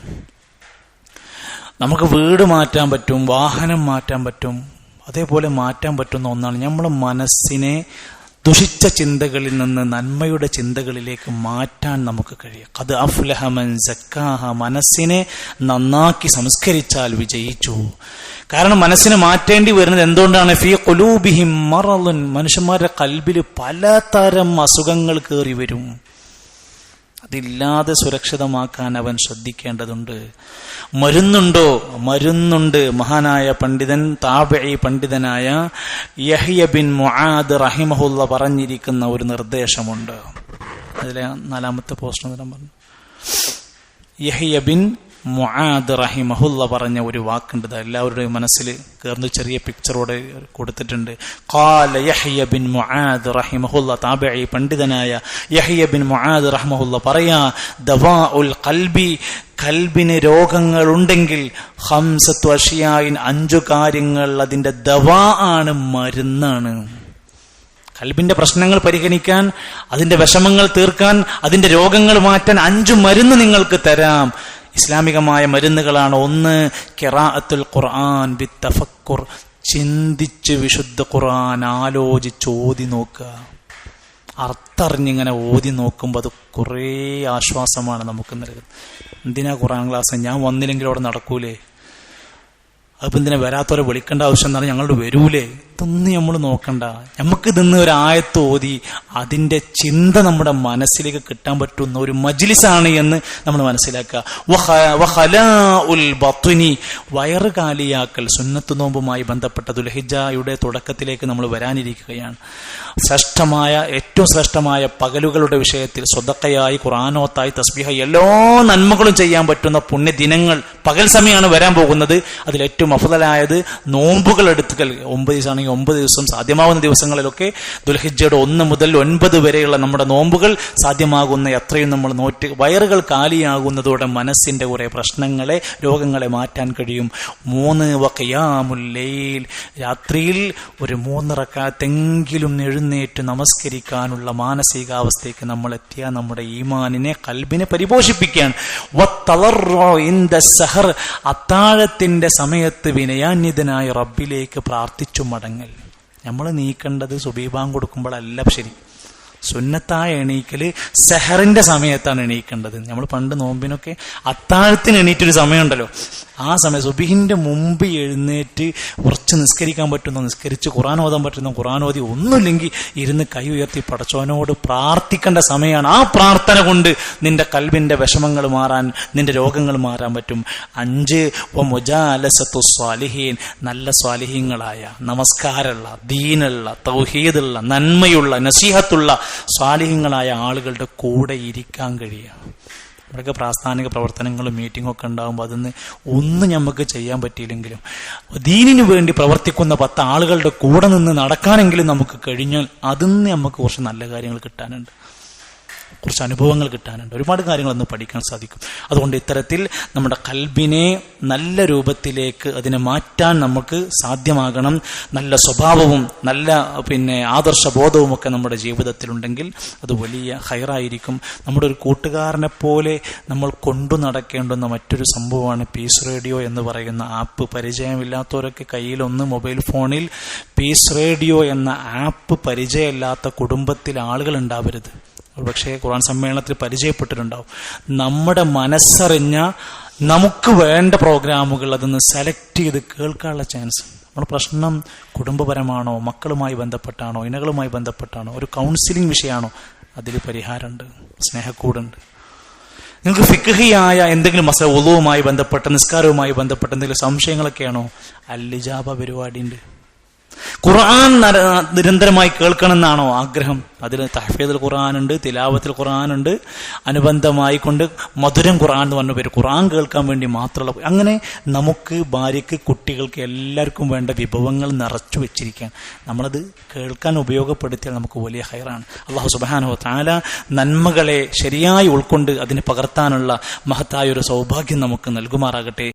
നമുക്ക് വീട് മാറ്റാൻ പറ്റും, വാഹനം മാറ്റാൻ പറ്റും, അതേപോലെ മാറ്റാൻ പറ്റുന്ന ഒന്നാണ് നമ്മുടെ മനസ്സിനെ ദുഷിച്ച ചിന്തകളിൽ നിന്ന് നന്മയുടെ ചിന്തകളിലേക്ക് മാറ്റാൻ നമുക്ക് കഴിയും. ഖദ് അഫ്ലഹ മൻ സക്കാഹ, മനസ്സിനെ നന്നാക്കി സംസ്കരിച്ചാൽ വിജയിച്ചു. കാരണം മനസ്സിനെ മാറ്റേണ്ടി വരുന്നത് എന്തുകൊണ്ടാണ്? ഫീ ഖുലൂബിഹിം മറളുൻ, മനുഷ്യന്മാരുടെ കൽബിൽ പലതരം അസുഖങ്ങൾ കയറി വരും. അതില്ലാതെ സുരക്ഷിതമാക്കാൻ അവൻ ശ്രദ്ധിക്കേണ്ടതുണ്ട്. മരുന്നുണ്ടോ? മരുന്നുണ്ട്. മഹാനായ പണ്ഡിതൻ, താബഈ പണ്ഡിതനായ യഹ്യ ബിൻ മുആദ് റഹിമഹുല്ല പറഞ്ഞിരിക്കുന്ന ഒരു നിർദ്ദേശമുണ്ട്. അതിലെ 4ാമത്തെ പോസ്റ്റ് പറഞ്ഞു. യഹ്യ ബിൻ മുആദ് റഹിമഹുല്ല പറഞ്ഞ ഒരു വാക്കുണ്ട്, എല്ലാവരുടെയും മനസ്സിൽ കയർന്ന് ചെറിയ പിക്ചറോടെ കൊടുത്തിട്ടുണ്ട്. ഖാല യഹ്യ ബിൻ മുആദ് റഹിമഹുല്ല, താബഈ പണ്ഡിതനായ യഹ്യ ബിൻ മുആദ് റഹിമഹുല്ല പറയാ, ദവാഉൽ ഖൽബി, കൽബിന് രോഗങ്ങൾ ഉണ്ടെങ്കിൽ 5 അഷ്യാഇൻ, 5 കാര്യങ്ങൾ അതിന്റെ ദവാ ആണ്, മരുന്നാണ്. കൽബിന്റെ പ്രശ്നങ്ങൾ പരിഹരിക്കാൻ, അതിന്റെ വിഷമങ്ങൾ തീർക്കാൻ, അതിന്റെ രോഗങ്ങൾ മാറ്റാൻ 5 മരുന്ന് നിങ്ങൾക്ക് തരാം. ഇസ്ലാമികമായ മരുന്നുകളാണ്. 1, ഖിറാഅത്തുൽ ഖുർആൻ ബിത്തഫക്കുർ, ചിന്തിച്ച് വിശുദ്ധ ഖുർആൻ ആലോചിച്ച് ഓതി നോക്കുക. അർത്ഥറിഞ്ഞിങ്ങനെ ഓതി നോക്കുമ്പോൾ അത് കുറേ ആശ്വാസമാണ് നമുക്ക് നൽകുന്നത്. എന്തിനാ ഖുർആൻ ക്ലാസ്? ഞാൻ വന്നില്ലെങ്കിൽ അവിടെ നടക്കൂലേ? അതിപ്പോൾ എന്തിനാ വരാത്തവരെ വിളിക്കേണ്ട ആവശ്യം എന്താണ്? ഞങ്ങളോട് വരൂലേ? ഇതൊന്നും നമ്മൾ നോക്കണ്ട. നമുക്ക് ഇന്ന് ഒരു ആയത്ത് ഓതി അതിന്റെ ചിന്ത നമ്മുടെ മനസ്സിലേക്ക് കിട്ടാൻ പറ്റുന്ന ഒരു മജ്ലിസാണ് എന്ന് നമ്മൾ മനസ്സിലാക്കുക. വഖലാഉൽ ബത്നി, വയറ് കാലിയാക്കൽ, സുന്നത്ത് നോമ്പുമായി ബന്ധപ്പെട്ട ദുൽഹിജ്ജയുടെ തുടക്കത്തിലേക്ക് നമ്മൾ വരാനിരിക്കുകയാണ്. ഏറ്റവും ശ്രേഷ്ഠമായ പകലുകളുടെ വിഷയത്തിൽ സ്വതക്കയായി, ഖുർആനോത്തായി, തസ്ബീഹായി എല്ലാ നന്മകളും ചെയ്യാൻ പറ്റുന്ന പുണ്യദിനങ്ങൾ പകൽ സമയമാണ് വരാൻ പോകുന്നത്. അതിലേറ്റവും അഫ്ദലായത് നോമ്പുകൾ എടുത്തുകൾ. 9 ദിവസമാണെങ്കിൽ 9 ദിവസം, സാധ്യമാകുന്ന ദിവസങ്ങളിലൊക്കെ ദുൽഹിജ്ജയുടെ 1 മുതൽ 9 വരെയുള്ള നമ്മുടെ നോമ്പുകൾ സാധ്യമാകുന്ന എത്രയും നമ്മൾ നോറ്റ് വയറുകൾ കാലിയാകുന്നതോടെ മനസ്സിന്റെ കുറെ പ്രശ്നങ്ങളെ, രോഗങ്ങളെ മാറ്റാൻ കഴിയും. 3, വഖിയാമുൽ ലൈൽ, രാത്രിയിൽ ഒരു 3 റക്അത്തെങ്കിലും എഴുന്നേറ്റ് നമസ്കരിക്കാനുള്ള മാനസികാവസ്ഥയ്ക്ക് നമ്മൾ എത്തിയാൽ നമ്മുടെ ഈമാനിനെ, കൽബിനെ പരിപോഷിപ്പിക്കാൻ. വത്തളർറു ഇൻദ സഹർ, അത്താഴത്തിന്റെ സമയത്ത് വിനയാന്വിതനായ റബ്ബിലേക്ക് പ്രാർത്ഥിച്ചു മടങ്ങൽ. നമ്മൾ നീക്കേണ്ടത് സുബഹി ബാങ്ക് കൊടുക്കുമ്പോഴല്ല, ശരി, സുന്നത്തായ എണീക്കല് സെഹറിന്റെ സമയത്താണ് എണീക്കേണ്ടത്. നമ്മൾ പണ്ട് നോമ്പിനൊക്കെ അത്താഴത്തിന് എണീറ്റൊരു സമയമുണ്ടല്ലോ, ആ സമയം സുബഹിന്റെ മുമ്പ് എഴുന്നേറ്റ് കുറച്ച് നിസ്കരിക്കാൻ പറ്റുന്ന നിസ്കരിച്ച്, ഖുർആൻ ഓതാൻ പറ്റുന്ന ഖുർആൻ ഓതി, ഒന്നുമില്ലെങ്കിൽ ഇരുന്ന് കൈ ഉയർത്തി പടച്ചവനോട് പ്രാർത്ഥിക്കേണ്ട സമയമാണ്. ആ പ്രാർത്ഥന കൊണ്ട് നിന്റെ കൽബിന്റെ വിഷമങ്ങൾ മാറാൻ, നിന്റെ രോഗങ്ങൾ മാറാൻ പറ്റും. 5, വമുജാലസത്തു സ്വാലിഹീൻ, നല്ല സ്വാലിഹീങ്ങളായ, നമസ്കാരമുള്ള, ദീനുള്ള, തൗഹീദുള്ള, നന്മയുള്ള, നസീഹത്തുള്ള സ്വാലിഹീങ്ങളായ ആളുകളുടെ കൂടെ ഇരിക്കാൻ കഴിയുക. ഇവിടെയൊക്കെ പ്രാസ്ഥാനിക പ്രവർത്തനങ്ങളും മീറ്റിംഗും ഒക്കെ ഉണ്ടാകുമ്പോൾ അതിന് ഒന്നും നമുക്ക് ചെയ്യാൻ പറ്റിയില്ലെങ്കിലും ദീനിനു വേണ്ടി പ്രവർത്തിക്കുന്ന 10 ആളുകളുടെ കൂടെ നിന്ന് നടക്കാനെങ്കിലും നമുക്ക് കഴിഞ്ഞാൽ അതിന് നമുക്ക് കുറച്ച് നല്ല കാര്യങ്ങൾ കിട്ടാനുണ്ട്, കുറച്ച് അനുഭവങ്ങൾ കിട്ടാനുണ്ട്, ഒരുപാട് കാര്യങ്ങൾ അന്ന് പഠിക്കാൻ സാധിക്കും. അതുകൊണ്ട് ഇത്തരത്തിൽ നമ്മുടെ കൽബിനെ നല്ല രൂപത്തിലേക്ക് അതിനെ മാറ്റാൻ നമുക്ക് സാധ്യമാകണം. നല്ല സ്വഭാവവും നല്ല ആദർശബോധവും ഒക്കെ നമ്മുടെ ജീവിതത്തിലുണ്ടെങ്കിൽ അത് വലിയ ഹൈറായിരിക്കും. നമ്മുടെ ഒരു കൂട്ടുകാരനെ പോലെ നമ്മൾ കൊണ്ടു നടക്കേണ്ടുന്ന മറ്റൊരു സംഭവമാണ് പീസ് റേഡിയോ എന്ന് പറയുന്ന ആപ്പ്. പരിചയമില്ലാത്തവരൊക്കെ കയ്യിലൊന്ന് മൊബൈൽ ഫോണിൽ പീസ് റേഡിയോ എന്ന ആപ്പ് പരിചയമില്ലാത്ത കുടുംബത്തിൽ ആളുകൾ ഉണ്ടാവരുത്. പക്ഷേ ഖുർആൻ സമ്മേളനത്തിൽ പരിചയപ്പെട്ടിട്ടുണ്ടാവും. നമ്മുടെ മനസ്സറിഞ്ഞ നമുക്ക് വേണ്ട പ്രോഗ്രാമുകൾ അതൊന്ന് സെലക്ട് ചെയ്ത് കേൾക്കാനുള്ള ചാൻസ്. നമ്മുടെ പ്രശ്നം കുടുംബപരമാണോ, മക്കളുമായി ബന്ധപ്പെട്ടാണോ, ഇണകളുമായി ബന്ധപ്പെട്ടാണോ, ഒരു കൗൺസിലിംഗ് വിഷയമാണോ, അതിൽ പരിഹാരമുണ്ട്, സ്നേഹക്കൂടുണ്ട്. നിങ്ങൾക്ക് ഫിഖ്ഹിയായ എന്തെങ്കിലും മസല, വുളുവുമായി ബന്ധപ്പെട്ട, നിസ്കാരവുമായി ബന്ധപ്പെട്ട എന്തെങ്കിലും സംശയങ്ങളൊക്കെയാണോ, അൽ ഇജാബ പരിപാടിയുണ്ട്. ഖുർആൻ നിരന്തരമായി കേൾക്കണമെന്നാണോ ആഗ്രഹം? അതിന് തഹ്ഫീദുൽ ഖുർആനുണ്ട്, തിലാവത്തുൽ ഖുർആനുണ്ട്, അനുബന്ധമായി കൊണ്ട് മധുരം ഖുർആൻ എന്ന് പറഞ്ഞ പേര്, ഖുർആൻ കേൾക്കാൻ വേണ്ടി മാത്രമുള്ള. അങ്ങനെ നമുക്ക്, ഭാര്യയ്ക്ക്, കുട്ടികൾക്ക് എല്ലാവർക്കും വേണ്ട വിഭവങ്ങൾ നിറച്ചു വെച്ചിരിക്കുകയാണ്. നമ്മളത് കേൾക്കാൻ ഉപയോഗപ്പെടുത്തിയാൽ നമുക്ക് വലിയ ഖൈറാണ്. അല്ലാഹു സുബ്ഹാനഹു വ തആല നന്മകളെ ശരിയായി ഉൾക്കൊണ്ട് അതിനെ പകർത്താനുള്ള മഹത്തായ ഒരു സൗഭാഗ്യം നമുക്ക് നൽകുമാറാകട്ടെ.